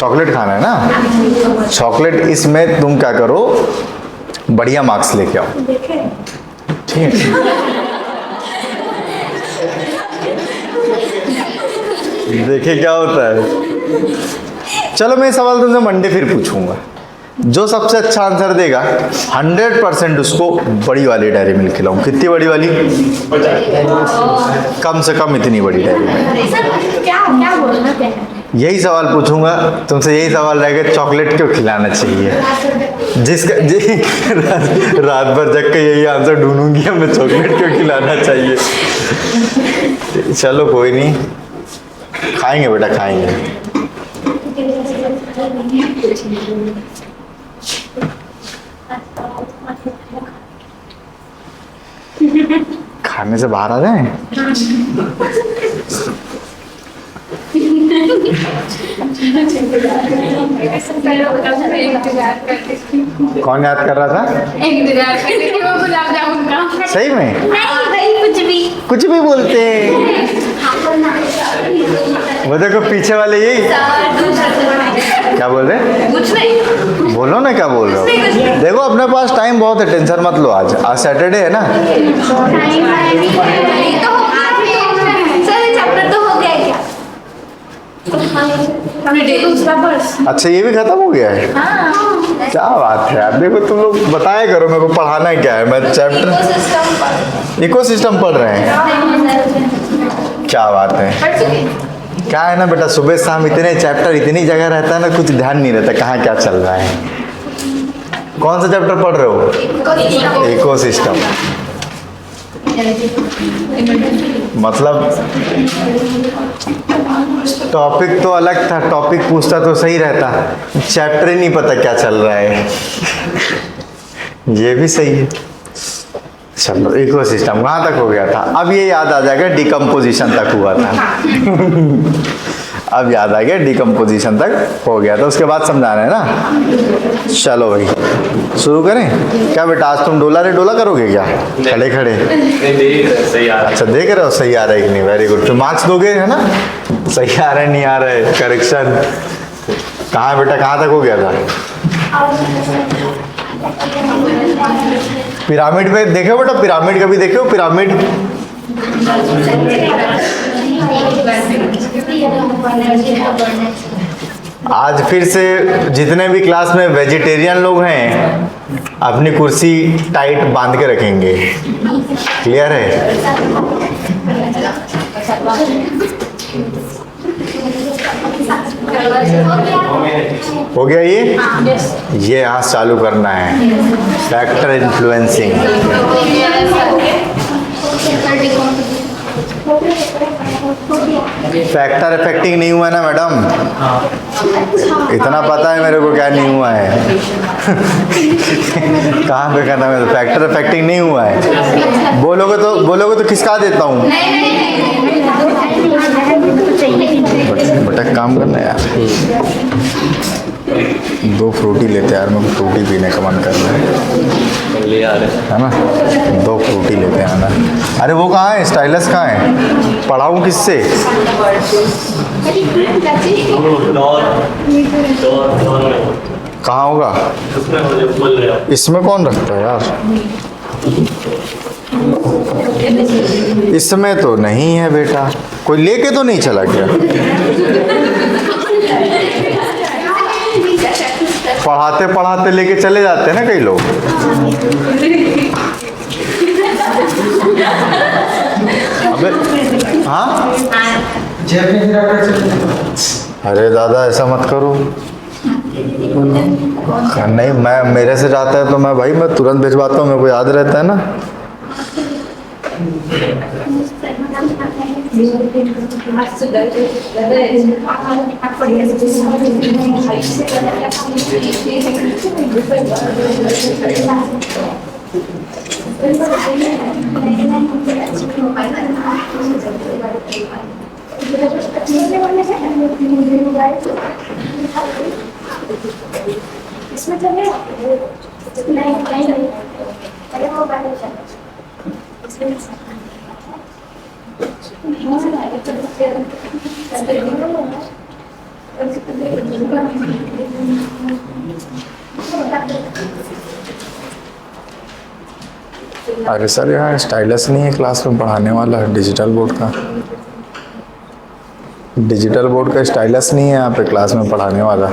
Chocolate खाना है ना, चॉकलेट। इसमें तुम क्या करो, बढ़िया मार्क्स लेके आओ, ठीक है। देखिए क्या होता है। चलो मैं सवाल तुमसे मंडे फिर पूछूंगा। जो सबसे अच्छा आंसर देगा 100% उसको बड़ी वाली डेयरी मिल्क खिलाऊं। कितनी बड़ी वाली? कम से कम इतनी बड़ी डेयरी मिल्क। क्या बोलना है? यही सवाल पूछूंगा तुमसे, यही सवाल रहेगा, चॉकलेट क्यों खिलाना चाहिए? जिसका रात भर जग के यही आंसर ढूंढूंगी, हमें चॉकलेट क्यों खिलाना चाहिए। चलो कोई नहीं, खाएंगे बेटा खाएंगे। खाने से बाहर आ जाए। कौन याद कर रहा था? गुलाब जामुन का। सही में? नहीं, कुछ भी बोलते हैं। वो देखो पीछे वाले यही क्या बोल रहे? कुछ नहीं, बोलो ना क्या बोल रहे हो। देखो अपने पास टाइम बहुत है, टेंशन मत लो। आज सैटरडे है ना। अच्छा ये भी खत्म हो गया है? क्या बात है यार। देखो तुम लोग बताया करो मेरे को पढ़ाना क्या है। मैं चैप्टर इकोसिस्टम पढ़ रहे हैं। क्या बात है। क्या है ना बेटा, सुबह शाम इतने चैप्टर इतनी जगह रहता है ना, कुछ ध्यान नहीं रहता कहाँ क्या चल रहा है। कौन सा चैप्टर पढ़ रहे हो? इकोसिस्टम। मतलब टॉपिक तो अलग था, टॉपिक पूछता तो सही रहता, चैप्टर ही नहीं पता क्या चल रहा है। ये भी सही है। चलो इकोसिस्टम वहां तक हो गया था। अब ये याद आ जाएगा डिकम्पोजिशन तक हुआ था। अब याद आ गया डिकम्पोजिशन तक हो गया था, उसके बाद समझाना है ना। चलो भाई शुरू करें। क्या बेटा आज तुम डोला रे डोला करोगे क्या? खड़े खड़े सही आ रहा है। अच्छा देख रहे हो सही आ रहा है कि नहीं? Very good. तो मार्क्स दोगे है ना? सही आ रहा है नहीं आ रहा है, करेक्शन। कहाँ बेटा कहाँ तक हो गया था? पिरामिड पे देखो बेटा, पिरामिड का भी देखो। पिरामिड आज फिर से जितने भी क्लास में वेजिटेरियन लोग हैं अपनी कुर्सी टाइट बांध के रखेंगे। क्लियर है? हो गया ये यहाँ चालू करना है। Factor influencing. फैक्टर इफेक्टिंग नहीं हुआ ना मैडम? इतना पता है मेरे को क्या नहीं हुआ है। कहाँ पे करना है? फैक्टर इफेक्टिंग नहीं हुआ है। बोलोगे तो खिसका देता हूँ। बटा काम करना यार। 2 फ्रूटी लेते यार, मेरे को फ्रूटी पीने का मन कर रहा है ना। 2 फ्रूटी लेते हैं ना। अरे वो कहाँ है? स्टाइलस कहाँ है? पढ़ाऊँ किससे? कहाँ होगा? इसमें कौन रखता है यार? इसमें तो नहीं है बेटा। कोई लेके तो नहीं चला गया? पढ़ाते पढ़ाते लेके चले जाते हैं ना कई लोग। अबे हाँ, अरे दादा ऐसा मत करो। नहीं मैं मेरे से जाता है तो मैं तुरंत भिजवाता हूँ, मेरे को याद रहता है ना। इसमें चले नहीं अरे वो अरे सर यहाँ स्टाइलस नहीं है क्लास में पढ़ाने वाला, डिजिटल बोर्ड का स्टाइलस नहीं है यहाँ पे क्लास में पढ़ाने वाला।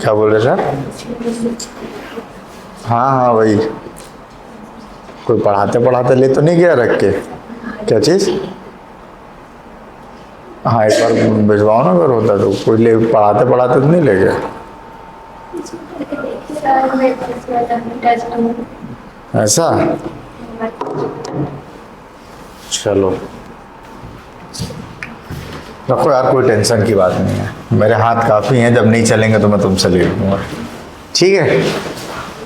क्या बोल रहे सर? हाँ हाँ वही, कोई पढ़ाते पढ़ाते ले तो नहीं गया रख के? क्या चीज़? हाँ एक बार भिजवाओ ना अगर होता तो, कोई ले पढ़ाते पढ़ाते तो नहीं ले गया? ऐसा? चलो रखो यार, कोई टेंशन की बात नहीं है, मेरे हाथ काफ़ी हैं, जब नहीं चलेंगे तो मैं तुमसे ले लूँगा। ठीक है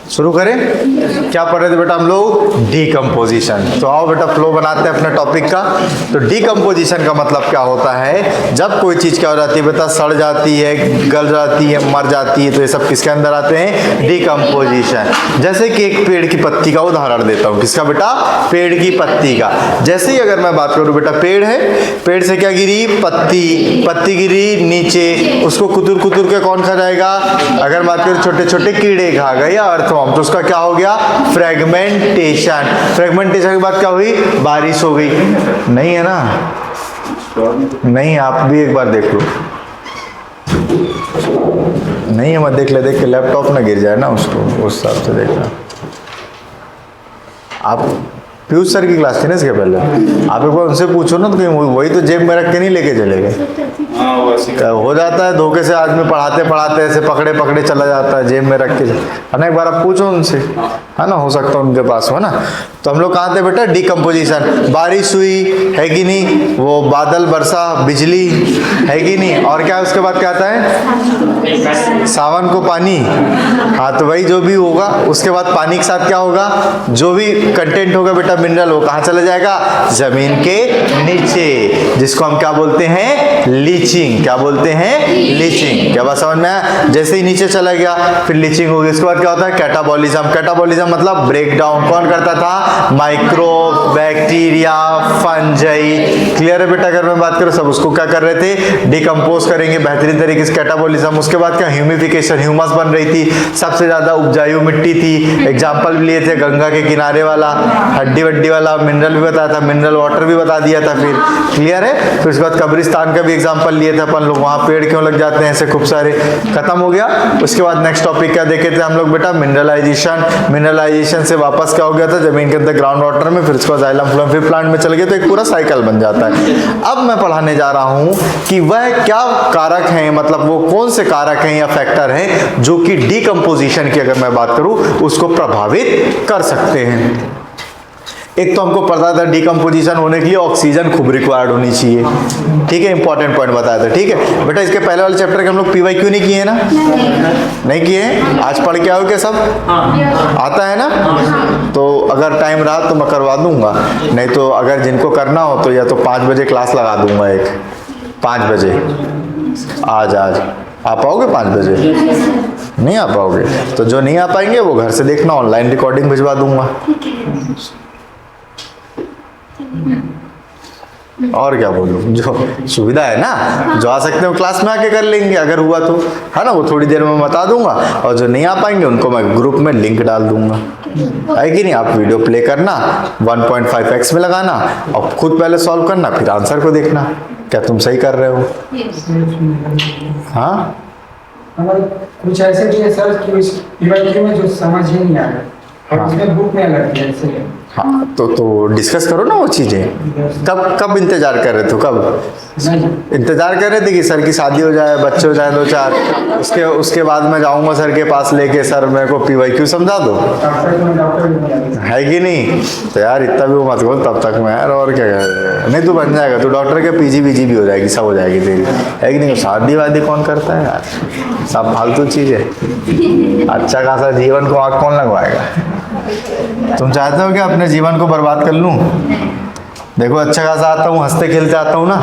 शुरू करें? क्या पढ़ रहे थे बेटा हम लोग? डीकम्पोजिशन। तो आओ बेटा फ्लो बनाते हैं अपने टॉपिक का। तो डीकम्पोजिशन का मतलब क्या होता है? जब कोई चीज़ क्या हो जाती है बेटा, सड़ जाती है, गल जाती है, मर जाती है, तो ये सब किसके अंदर आते हैं? डीकम्पोजिशन। जैसे कि एक पेड़ की पत्ती का उदाहरण देता हूँ। किसका बेटा? पेड़ की पत्ती का। जैसे ही अगर मैं बात करूँ बेटा, पेड़ है, पेड़ से क्या गिरी? पत्ती गिरी नीचे, उसको कुतुर कुतुर के कौन खा जाएगा? अगर बात करूँ छोटे छोटे कीड़े खा गए या अर्थवर्म, तो उसका क्या हो गया? फ्रेगमेंटेशन। फ्रेगमेंटेशन के बाद क्या हुई? बारिश हो गई। नहीं है ना? नहीं, आप भी एक बार देख लो। नहीं है मत देख ले, देख के लैपटॉप ना गिर जाए ना, उसको उस हिसाब से देखना। आप पीयूष सर की क्लास थी ना इसके पहले, आप एक बार उनसे पूछो ना, तो कहीं वही तो जेब में रख के नहीं लेके चले गए? हो जाता है धोखे से, आदमी पढ़ाते पढ़ाते ऐसे पकड़े पकड़े चला जाता है, जेब में रख के, है ना? एक बार आप पूछो उनसे, है ना? हो सकता है उनके पास हो ना। तो हम लोग कहाँ थे बेटा? डीकम्पोजिशन। बारिश हुई है कि नहीं, वो बादल बरसा, बिजली है कि नहीं, और क्या उसके बाद क्या आता है? सावन को पानी। हाँ तो वही जो भी होगा उसके बाद पानी के साथ क्या होगा? जो भी कंटेंट होगा बेटा मिनरल, वो कहाँ चला जाएगा? जमीन के नीचे, जिसको हम क्या बोलते हैं? लीचिंग। क्या बोलते हैं? लीचिंग। क्या बात समझ में आया? जैसे ही नीचे चला गया फिर लीचिंग होगी। इसके बाद क्या होता है? कैटाबॉलिज्म। कैटाबॉलिज्म मतलब ब्रेक डाउन। कौन करता था? Microbe, bacteria, fungi. क्लियर है बेटा? अगर मैं बात करूं सब उसको क्या कर रहे थे? डिकम्पोज करेंगे बेहतरीन तरीके से, कैटाबॉलिज्म। उसके बाद क्या? ह्यूमिफिकेशन, ह्यूमस बन रही थी, सबसे ज्यादा उपजाऊ मिट्टी थी। एग्जाम्पल भी लिए थे गंगा के किनारे वाला, हड्डी वड्डी वाला, मिनरल भी बताया था, मिनरल वाटर भी बता दिया था। फिर क्लियर है? फिर उसके बाद कब्रिस्तान का भी एग्जाम्पल लिए थे अपन लोग, वहाँ पेड़ क्यों लग जाते हैं ऐसे खूब सारे। खत्म हो गया। उसके बाद नेक्स्ट टॉपिक क्या देखे थे हम लोग बेटा? मिनरलाइजेशन। मिनरलाइजेशन से वापस क्या हो गया था? जमीन के अंदर ग्राउंड वाटर में, फिर उसके बाद जाइलम फ्लोएम, फिर प्लांट में चले गए, तो एक पूरा साइकिल बन जाता है। अब मैं पढ़ाने जा रहा हूँ कि वह क्या कारक हैं, मतलब वो कौन से कारक हैं या फैक्टर हैं जो कि डीकम्पोजिशन की अगर मैं बात करूँ उसको प्रभावित कर सकते हैं। एक तो हमको पता था डीकम्पोजिशन होने के लिए ऑक्सीजन खूब रिक्वायर्ड होनी चाहिए। ठीक है, इंपॉर्टेंट पॉइंट बताया था। ठीक है बेटा, इसके पहले वाले चैप्टर के हम लोग पीवाईक्यू नहीं किए हैं ना? नहीं किए हैं? आज पढ़ के आओगे सब? आता है ना? तो अगर टाइम रहा तो मैं करवा दूंगा, नहीं तो अगर जिनको करना हो तो या तो 5 बजे क्लास लगा दूंगा, एक 5 बजे। आज आ पाओगे 5 बजे? नहीं आ पाओगे तो जो नहीं आ पाएंगे वो घर से देखना, ऑनलाइन रिकॉर्डिंग भिजवा दूंगा। और क्या बोलूं, जो सुविधा है ना, जो आ सकते हैं क्लास में आके कर लेंगे अगर हुआ तो, है ना? वो थोड़ी देर में बता दूंगा, और जो नहीं आ पाएंगे उनको मैं ग्रुप में लिंक डाल दूंगा, है कि नहीं? आप वीडियो प्ले करना, 1.5x में लगाना और खुद पहले सॉल्व करना, फिर आंसर को देखना क्या तुम सही कर रहे हो। हाँ कुछ ऐसे भी है सर कि उस पीवाईक्यू में जो समझ ही नहीं आ रहा, और उसमें बुक में अलग है ऐसे। हाँ तो डिस्कस करो ना वो चीज़ें। कब इंतजार कर रहे थे? कब इंतजार कर रहे थे कि सर की शादी हो जाए, बच्चे हो जाए 2-4, उसके बाद मैं जाऊंगा सर के पास लेके, सर मेरे को पीवाईक्यू समझा दो, है कि नहीं? तो यार इतना भी वो मत बोल तब तक मैं यार, और क्या कर, नहीं तू बन जाएगा, तू डॉक्टर के पीजी भी हो जाएगी, सब हो जाएगी तेरी, है कि नहीं? शादी वादी कौन करता है यार, सब फालतू चीज़ है। अच्छा खासा जीवन को आग कौन लगवाएगा? तुम चाहते हो कि अपने जीवन को बर्बाद कर लूं? देखो अच्छा खासा आता हूँ, हंसते खेलते आता हूँ ना,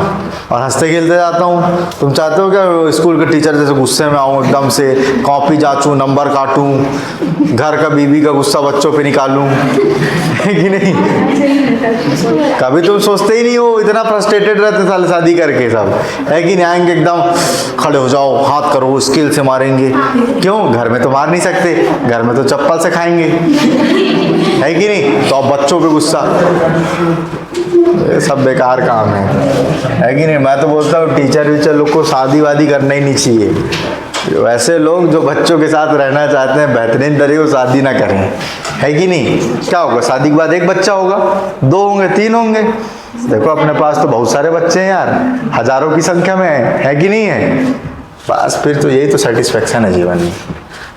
और हंसते खेलते जाता हूँ। तुम चाहते हो क्या स्कूल के टीचर जैसे गुस्से में आऊँ एकदम से, कॉपी जांचूं, नंबर काटूं, घर का बीवी का गुस्सा बच्चों पे निकालूं, है कि नहीं? कभी तुम सोचते ही नहीं हो, इतना फ्रस्ट्रेटेड रहते साल शादी करके सब, है कि नहीं? आएंगे एकदम खड़े हो जाओ, हाथ करो, स्किल से मारेंगे। क्यों? घर में तो मार नहीं सकते, घर में तो चप्पल से खाएंगे, है कि नहीं? तो अब बच्चों पे गुस्सा, ये सब बेकार काम है कि नहीं? मैं तो बोलता हूँ टीचर वीचर लोग को शादी वादी करना ही नहीं चाहिए। वैसे लोग जो बच्चों के साथ रहना चाहते हैं बेहतरीन तरीके से शादी ना करें, है कि नहीं? क्या होगा शादी के बाद? एक बच्चा होगा, 2 होंगे, 3 होंगे। देखो अपने पास तो बहुत सारे बच्चे हैं यार, हजारों की संख्या में है कि नहीं है? बस फिर तो यही तो सेटिस्फेक्शन है जीवन में।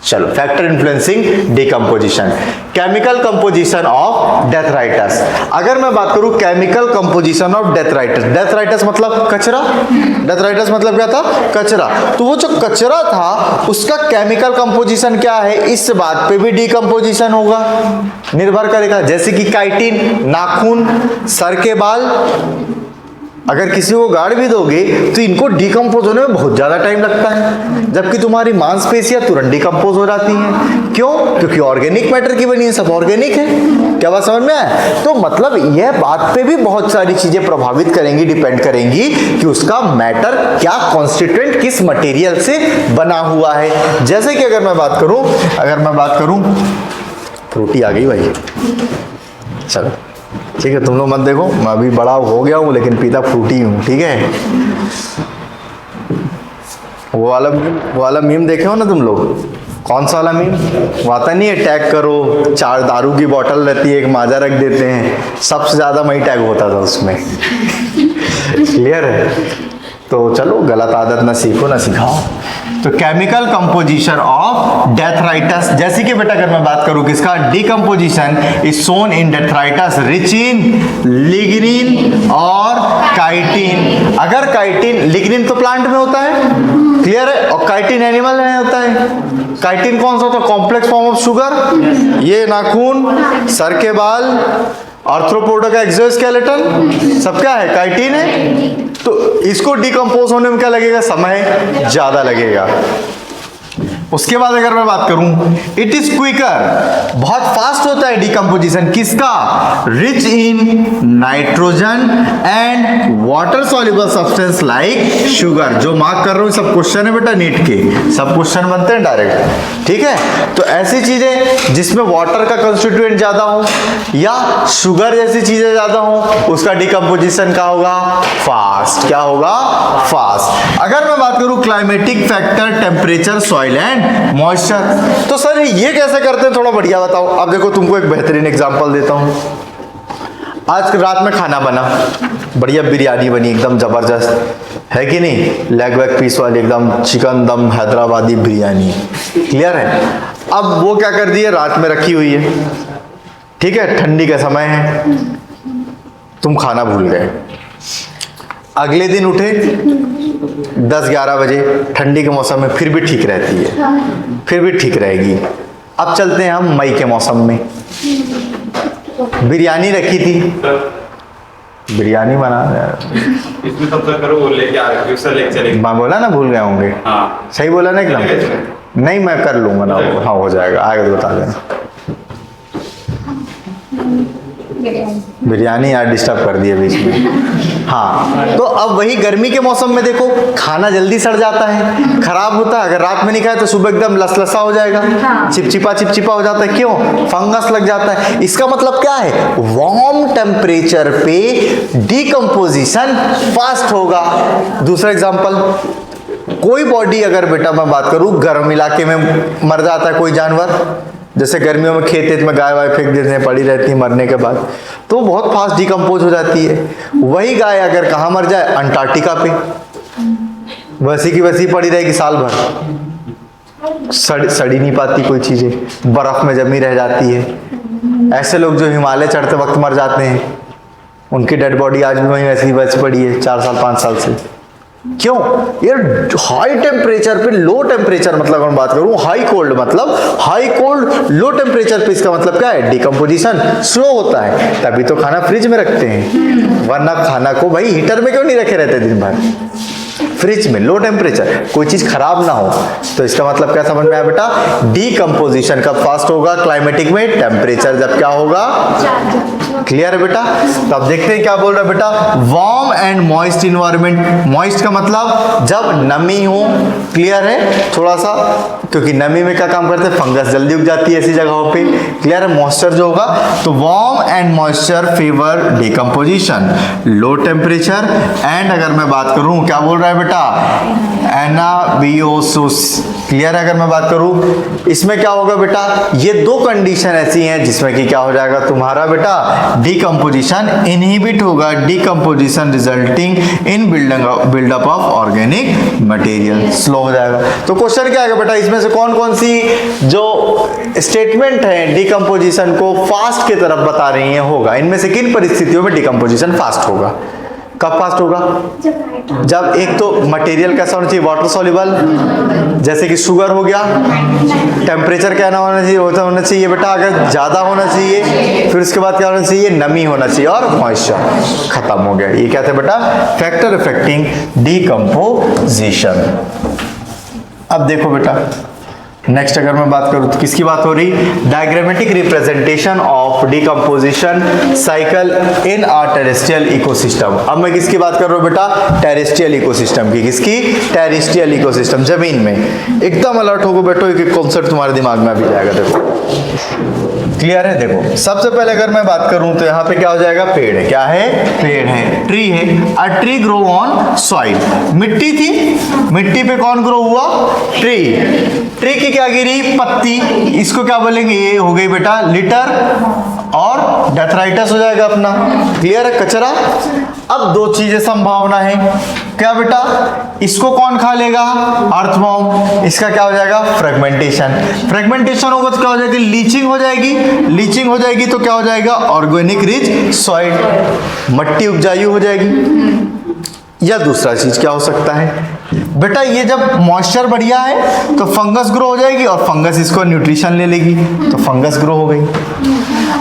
चलो, factor influencing decomposition, chemical composition of detritus. अगर मैं बात करूं chemical composition of detritus, detritus मतलब कचरा, डेथराइटस मतलब क्या था? कचरा। तो वो जो कचरा था उसका केमिकल कंपोजिशन क्या है, इस बात पे भी डिकम्पोजिशन होगा, निर्भर करेगा। जैसे कि काइटिन, नाखून, सर के बाल, अगर किसी को गाड़ भी दोगे तो इनको डिकम्पोज होने में बहुत ज्यादा टाइम लगता है, जबकि तुम्हारी मांसपेशियां तुरंत डिकम्पोज हो जाती हैं। क्यों? क्योंकि ऑर्गेनिक मैटर की बनी है, सब ऑर्गेनिक है। क्या बात समझ में आया? तो मतलब यह बात पे भी बहुत सारी चीजें प्रभावित करेंगी, डिपेंड करेंगी कि उसका मैटर क्या कॉन्स्टिट्यूएंट किस मटेरियल से बना हुआ है। जैसे कि अगर मैं बात करूं फ्रूटी आ गई भाई, चलो ठीक है, तुम लोग मत देखो, मैं अभी बड़ा हो गया हूँ लेकिन पीता फ्रूटी हूँ, ठीक है? वो वाला मीम देखे हो ना तुम लोग? कौन सा वाला मीम? वो आता नहीं है, टैग करो, 4 दारू की बोतल रहती है, एक माजा रख देते हैं, सबसे ज्यादा मई टैग होता था उसमें। क्लियर है? तो चलो गलत आदत ना सीखो ना सिखाओ। तो केमिकल कंपोजिशन ऑफ डेथराइटस, जैसे कि बेटा अगर मैं बात करूं किसका, decomposition is soon in detritus rich in lignin और काइटिन। अगर काइटिन, लिग्निन तो प्लांट में होता है, क्लियर है, और काइटिन एनिमल में होता है। काइटिन कौन सा होता है? Complex form of sugar. ये नाखून, सर के बाल, आर्थ्रोपोडा का एक्सोस्केलेटन, सब क्या है? काइटिन है। तो इसको डिकम्पोज होने में क्या लगेगा? समय ज्यादा लगेगा। उसके बाद अगर मैं बात करूं, इट इज क्विकर, बहुत फास्ट होता है डिकम्पोजिशन किसका? Rich in nitrogen and water soluble substance like sugar. जो मार्क कर रहा हूं सब क्वेश्चन है बेटा नीट के, सब क्वेश्चन बनते हैं डायरेक्ट, ठीक है? तो ऐसी चीजें जिसमें वाटर का कंस्टिट्यूएंट ज्यादा हो या शुगर जैसी चीजें ज्यादा हो, उसका डिकम्पोजिशन क्या होगा? फास्ट। क्या होगा? फास्ट। अगर मैं बात करूं climatic factor, temperature, soil and moisture, तो सर ये कैसे करते हैं, थोड़ा बढ़िया बताओ। अब देखो तुमको एक बेहतरीन एग्जांपल देता हूं। आज रात में खाना बना, बढ़िया बिरयानी बनी एकदम जबरदस्त, है कि नहीं? लेग वेग पीस वाली एकदम चिकन दम हैदराबादी बिरयानी, क्लियर है? अब वो क्या कर दी है, रात में रखी हुई है, ठीक है, ठंडी का समय है, तुम खाना भूल गए। अगले दिन उठे 10-11 बजे, ठंडी के मौसम में फिर भी ठीक रहती है, फिर भी ठीक रहेगी। अब चलते हैं हम मई के मौसम में, बिरयानी रखी थी, बिरयानी बना इसमें तब तक करो, लेके आ रहे हो, लेके चलेंगे। मैं बोला ना भूल गए होंगे, हाँ सही बोला ना एकदम? नहीं मैं कर लूंगा ना, हाँ हो जाएगा, आएगा तो बता देना। बिरयानी यार डिस्टर्ब कर दिए बीच में। हाँ, तो अब वही गर्मी के मौसम में देखो खाना जल्दी सड़ जाता है, खराब होता है। अगर रात में नहीं खाए तो सुबह एकदम लसलसा हो जाएगा, चिपचिपा हो जाता है। क्यों? फंगस लग जाता है। इसका मतलब क्या है? वार्म टेम्परेचर पे डिकम्पोजिशन फास्ट होगा। दूसरा एग्जांपल, कोई बॉडी अगर बेटा मैं बात करूं गर्म इलाके में मर जाता है कोई जानवर, जैसे गर्मियों में खेत में गाय वाय फेंक देते हैं, पड़ी रहती है मरने के बाद, तो बहुत फास्ट डिकम्पोज हो जाती है। वही गाय अगर कहाँ मर जाए, अंटार्कटिका पे, वैसी की वैसी पड़ी रहेगी साल भर, सड़ी नहीं पाती कोई चीजें, बर्फ में जमी रह जाती है। ऐसे लोग जो हिमालय चढ़ते वक्त मर जाते हैं, उनकी डेड बॉडी आज भी वहीं वैसी पड़ी है 4 साल 5 साल से, क्यों यार, हाई टेम्परेचर पे लो टेम्परेचर, मतलब अगर मैं बात करूं हाई कोल्ड, मतलब हाई कोल्ड लो टेम्परेचर पे, इसका मतलब क्या है, डिकम्पोजिशन स्लो होता है। तभी तो खाना फ्रिज में रखते हैं, वरना खाना को भाई हीटर में क्यों नहीं रखे रहते दिन भर, फ्रिज में लो टेम्परेचर, कोई चीज खराब ना हो। तो इसका मतलब क्या समझ में आया बेटा, डीकंपोजिशन कब फास्ट होगा, क्लाइमेटिक में टेम्परेचर जब क्या होगा, क्लियर है बेटा। तो अब देखते हैं क्या बोल रहा है बेटा, warm and moist environment. Moist का मतलब जब नमी हो, क्लियर है थोड़ा सा, क्योंकि नमी में क्या काम करते हैं, फंगस जल्दी उग जाती है ऐसी जगहों पे, क्लियर है। मॉइस्चर जो होगा, तो warm and moisture favour decomposition, low temperature and, अगर मैं बात करूं क्या बोल रहा है बेटा, एनाबियोसिस, क्लियर है। अगर मैं बात करूं इसमें क्या होगा बेटा, ये दो कंडीशन ऐसी हैं जिसमें कि क्या हो जाएगा तुम्हारा बेटा, डिकम्पोजिशन इनहिबिट होगा, decomposition resulting in buildup of organic material, slow हो जाएगा। तो क्वेश्चन क्या है बेटा, इसमें से कौन कौन सी जो स्टेटमेंट है डिकम्पोजिशन को फास्ट की तरफ बता रही है, होगा इनमें से किन परिस्थितियों में डिकम्पोजिशन फास्ट होगा, कब फास्ट होगा, जब एक तो मटेरियल कैसा होना चाहिए, वाटर सॉल्युबल, जैसे कि शुगर हो गया, टेम्परेचर क्या होना चाहिए, होना चाहिए बेटा, अगर ज्यादा होना चाहिए, फिर उसके बाद क्या होना चाहिए, नमी होना चाहिए, और मॉइस्चर, खत्म हो गया। ये क्या थे बेटा, फैक्टर अफेक्टिंग डिकम्पोजिशन। अब देखो बेटा नेक्स्ट अगर मैं बात करूं तो किसकी बात हो रही, diagrammatic representation of decomposition cycle in a terrestrial ecosystem. अब मैं किसकी बात कर रहा हूं बेटा, टेरेस्ट्रियल इकोसिस्टम की, किसकी, टेरेस्ट्रियल इकोसिस्टम, जमीन में। एकदम अलर्ट होकर बैठो, एक कॉन्सेप्ट तुम्हारे दिमाग में भी जाएगा, देखो क्लियर है। देखो सबसे पहले अगर मैं बात करूं तो यहाँ पे क्या हो जाएगा, पेड़ है, क्या है, पेड़ है, ट्री है। A tree grow on soil, मिट्टी थी, मिट्टी पे कौन ग्रो हुआ, ट्री, ट्री की क्या गिरी, पत्ती, इसको क्या बोलेंगे, ये हो गई बेटा लिटर, और डेथराइटस हो जाएगा अपना, क्लियर है, कचरा। अब दो चीजें संभावना है, क्या बेटा, इसको कौन खा लेगा, अर्थवॉर्म, इसका क्या हो जाएगा, फ्रेगमेंटेशन, फ्रेगमेंटेशन होगा तो क्या हो जाएगी, लीचिंग हो जाएगी, लीचिंग हो जाएगी तो क्या हो जाएगा, ऑर्गेनिक रिच सॉइल, मट्टी उपजाऊ हो जाएगी। या दूसरा चीज क्या हो सकता है बेटा, ये जब मॉइस्चर बढ़िया है तो फंगस ग्रो हो जाएगी, और फंगस इसको न्यूट्रिशन ले लेगी, तो फंगस ग्रो हो गई।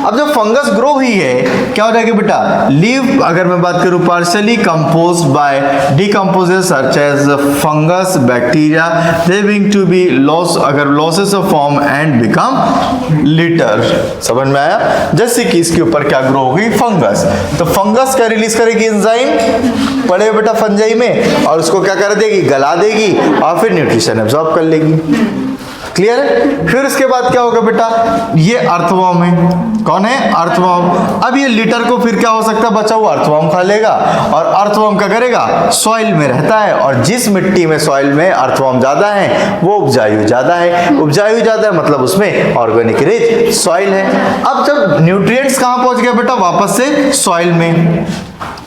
अब जब फंगस ग्रो हुई है क्या हो जाएगी बेटा, लीव, अगर मैं बात करूं partially composed by decomposes such as fungus, bacteria, they wing to be loss, अगर losses of form and become litter, समझ में आया। जैसे कि इसके ऊपर क्या ग्रो होगी, फंगस, तो फंगस क्या रिलीज करेगी, एंजाइम पड़े बेटा फंजाई में, और उसको क्या कर देगी, गला देगी, और फिर न्यूट्रिशन एब्जॉर्ब कर लेगी, क्लियर है। फिर उसके बाद क्या होगा बेटा, ये अर्थवॉर्म है, कौन है, अर्थवॉर्म। अब ये लिटर को फिर क्या हो सकता है, बचा हुआ अर्थवॉर्म खा लेगा, और अर्थवॉर्म क्या करेगा, सॉइल में रहता है, और जिस मिट्टी में सॉइल में अर्थवॉर्म ज्यादा है वो उपजाऊ ज्यादा है, उपजाऊ ज्यादा है मतलब उसमें ऑर्गेनिक रिच सॉइल है। अब जब न्यूट्रिएंट्स कहां पहुंच गया बेटा, वापस से सॉइल में,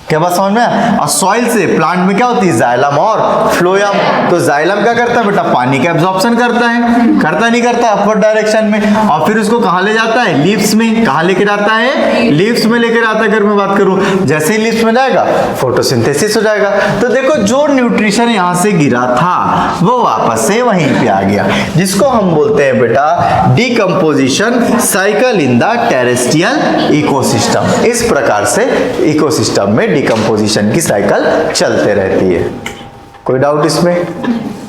क्या बात समझ में, और सॉइल से प्लांट में क्या होती है, जाइलम और फ्लोएम। तो जाइलम क्या करता है बेटा, पानी का एब्जॉर्प्शन करता है, करता नहीं करता, अपवर्ड डायरेक्शन में, और फिर उसको कहां ले जाता है, लीव्स में, कहां लेके जाता है, लीव्स में लेके जाता है। अगर मैं बात करूं, जैसे ही लीव्स में जाएगा फोटोसिंथेसिस हो जाएगा, तो देखो जो न्यूट्रिशन यहां से गिरा था वो वापस से वहीं पे आ गया, जिसको हम बोलते हैं बेटा decomposition cycle in the terrestrial ecosystem. इस प्रकार से इकोसिस्टम में डिकम्पोजिशन की साइकिल चलते रहती है। कोई डाउट इसमें,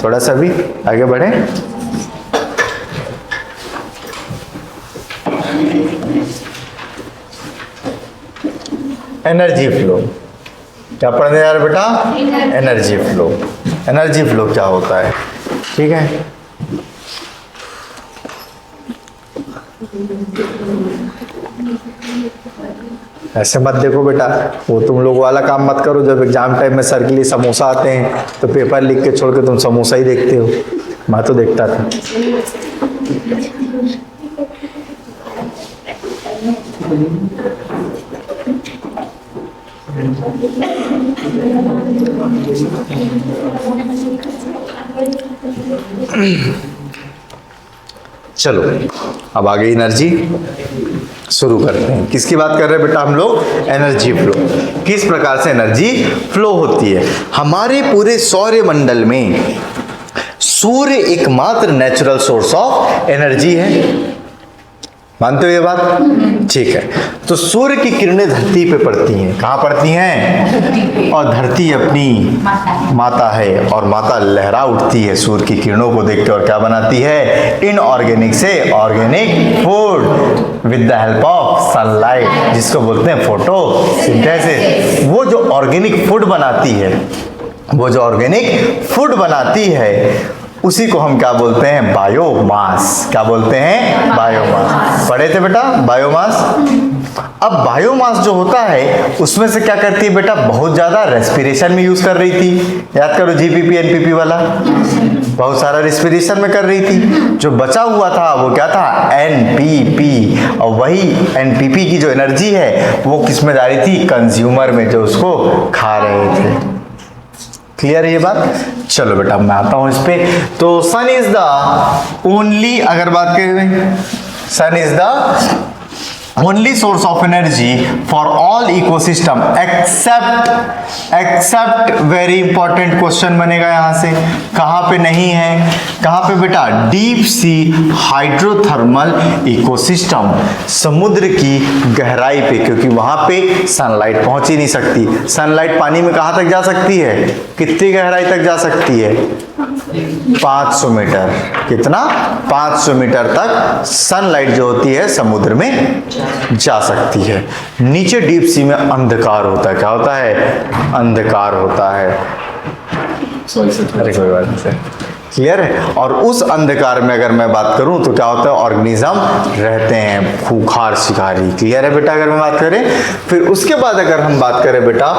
थोड़ा सा भी आगे बढ़े। एनर्जी फ्लो क्या पढ़ने जा रहे बेटा, एनर्जी फ्लो। एनर्जी फ्लो क्या होता है, ठीक है। ऐसे मत देखो बेटा, वो तुम लोग वाला काम मत करो, जब एग्जाम टाइम में सर के लिए समोसा आते हैं तो पेपर लिख के छोड़ के तुम समोसा ही देखते हो, मैं तो देखता था। चलो अब आगे एनर्जी शुरू करते हैं। किसकी बात कर रहे हैं बेटा हम लोग? Energy flow. किस प्रकार से एनर्जी फ्लो होती है? हमारे पूरे सौर मंडल में सूर्य एकमात्र नेचुरल सोर्स ऑफ एनर्जी है। मानते हो ये बात? ठीक है। तो सूर्य की किरणें धरती पे पड़ती हैं। कहाँ पड़ती हैं? और धरती अपनी माता है और माता लहरा उठती है सूर्य की किरणों को देखते, और क्या बनाती है? इनऑर्गेनिक से organic food with the help of sunlight, जिसको बोलते हैं फोटोसिंथेसिस। वो जो ऑर्गेनिक फूड बनाती है उसी को हम क्या बोलते हैं? बायोमास। क्या बोलते हैं? बायोमास। पढ़े थे बेटा बायोमास? अब बायोमास जो होता है उसमें से क्या करती है बेटा? बहुत ज्यादा रेस्पिरेशन में यूज कर रही थी। याद करो जीपीपी एनपीपी वाला, बहुत सारा रेस्पिरेशन में कर रही थी। जो बचा हुआ था वो क्या था? एनपीपी। और वही एनपीपी की जो एनर्जी है वो किस में जा रही थी? कंज्यूमर में, जो उसको खा रहे थे। क्लियर है ये बात? चलो बेटा मैं आता हूं इस पे। तो सन इज द ओनली, अगर बात करें, sun is the only source of energy for all ecosystem except very important question बनेगा यहां से। कहां पे नहीं है? कहां पे बेटा? डीप सी हाइड्रोथर्मल इकोसिस्टम, समुद्र की गहराई पे, क्योंकि वहां पे सनलाइट पहुंच ही नहीं सकती। सनलाइट पानी में कहां तक जा सकती है? कितनी गहराई तक जा सकती है? 500 मीटर। कितना? 500 मीटर तक सनलाइट जो होती है समुद्र में जा सकती है। नीचे डीप सी में अंधकार होता है। क्या होता है? अंधकार होता है। अरे कोई बात नहीं सर, क्लियर है। और उस अंधकार में अगर मैं बात करूं तो क्या होता है? ऑर्गेनिज्म रहते हैं, खूंखार शिकारी। क्लियर है बेटा? अगर मैं बात करें फिर उसके बाद अगर हम बात करें बेटा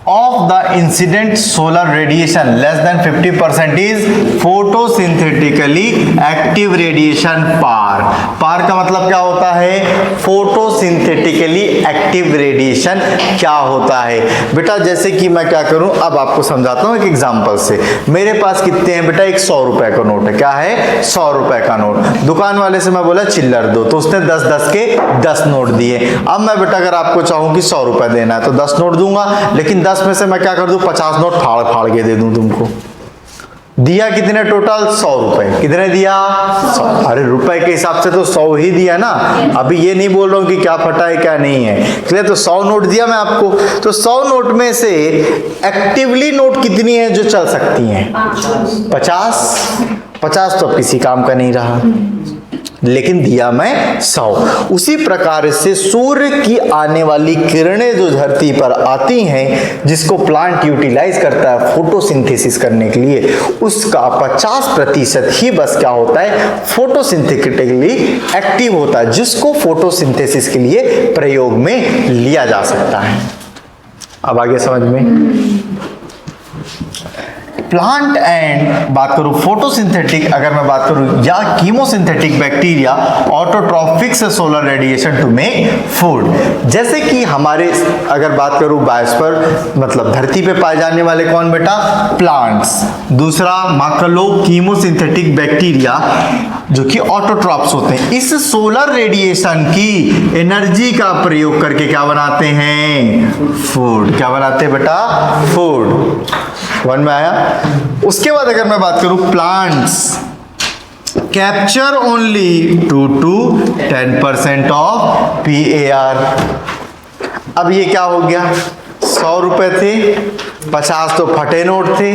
of the incident solar radiation less than 50% is photosynthetically active radiation PAR। PAR का मतलब क्या होता है? photosynthetically active radiation क्या होता है बेटा? जैसे कि मैं क्या करूं, अब आपको समझाता हूं एक एग्जांपल से। मेरे पास कितने हैं बेटा? एक 100 रुपए का नोट है। क्या है? 100 रुपए का नोट। दुकान वाले से मैं बोला चिल्लर दो, तो उसने 10-10 के 10 नोट दिए। अब मैं बेटा अगर आपको चाहूं कि 100 रुपए देना है तो 10 नोट दूंगा, लेकिन 10 में से मैं क्या कर दूं? 50 नोट फाड़ फाड़ के दे दूं तुमको। दिया कितने टोटल? 100 रुपए। कितने दिया? 100। अरे रुपए के हिसाब से तो 100 ही दिया ना। अभी ये नहीं बोल रहा हूं कि क्या फटा है क्या नहीं है। क्लियर? तो 100 नोट दिया मैं आपको। तो 100 नोट में से एक्टिवली नोट कितनी है जो चल सकती हैं? 50। 50 तो अब किसी काम का नहीं रहा, लेकिन दिया मैं 100। उसी प्रकार से सूर्य की आने वाली किरणें जो धरती पर आती हैं, जिसको प्लांट यूटिलाइज करता है फोटोसिंथेसिस करने के लिए, उसका 50% ही बस क्या होता है? फोटोसिंथेटिकली एक्टिव होता है, जिसको फोटोसिंथेसिस के लिए प्रयोग में लिया जा सकता है। अब आगे समझ में? प्लांट एंड बात करूं फोटोसिंथेटिक, अगर मैं बात करूं, या chemosynthetic bacteria autotrophics solar radiation to make food. जैसे कि हमारे अगर बात करूं बायोस्फीयर मतलब धरती पे पाए जाने वाले कौन बेटा? प्लांट्स। दूसरा माकलो कीमोसिंथेटिक बैक्टीरिया जो कि ऑटोट्रॉप्स होते हैं। इस सोलर रेडिएशन की एनर्जी का प्रयोग करके क्या बनाते हैं? फूड। क्या बनाते हैं बेटा? फूड। वन में आया? उसके बाद अगर मैं बात करूं plants capture only 2 to 10% of PAR। अब ये क्या हो गया? 100 रुपए थे, 50 तो फटे नोट थे,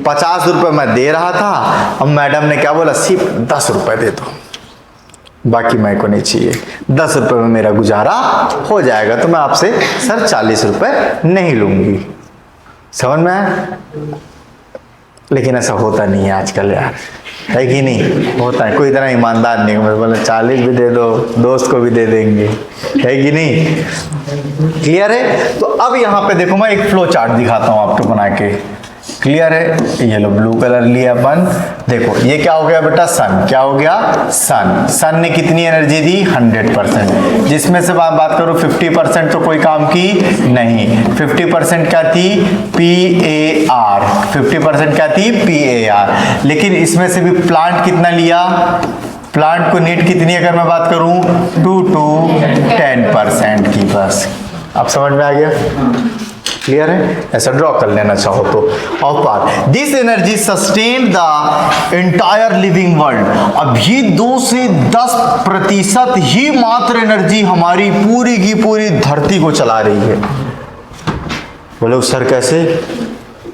50 रुपए मैं दे रहा था। अब मैडम ने क्या बोला? सिर्फ 10 रुपए दे दो, बाकी मेरे को नहीं चाहिए। 10 रुपए में मेरा गुजारा हो जाएगा, तो मैं आपसे सर 40 रुपए नहीं लूंगी। समझ में आया? लेकिन ऐसा होता नहीं है आजकल यार, है कि नहीं? होता है, कोई इतना ईमानदार नहीं है, बोले 40 भी दे दो, दोस्त को भी दे देंगे, है कि नहीं? क्लियर है? तो अब यहाँ पे देखो मैं एक फ्लो चार्ट दिखाता हूँ आपको बना के। क्लियर है? ये लो ब्लू कलर लिया अपन। देखो ये क्या हो गया बेटा, सन। क्या हो गया? सन। सन ने कितनी एनर्जी दी? 100%, जिसमें से बात करूं 50% तो कोई काम की नहीं। 50% क्या थी? PAR। 50% क्या थी? PAR। लेकिन इसमें से भी प्लांट कितना लिया? प्लांट को नीड कितनी अगर मैं बात करूं? 2 to 10% की बस। अब समझ में आ गया? क्लियर है? ऐसा ड्रॉ कर लेना चाहो तो। Of par this energy sustain the entire living world. अब ये 2 से 10% ही मात्र एनर्जी हमारी पूरी की पूरी धरती को चला रही है। बोले सर कैसे?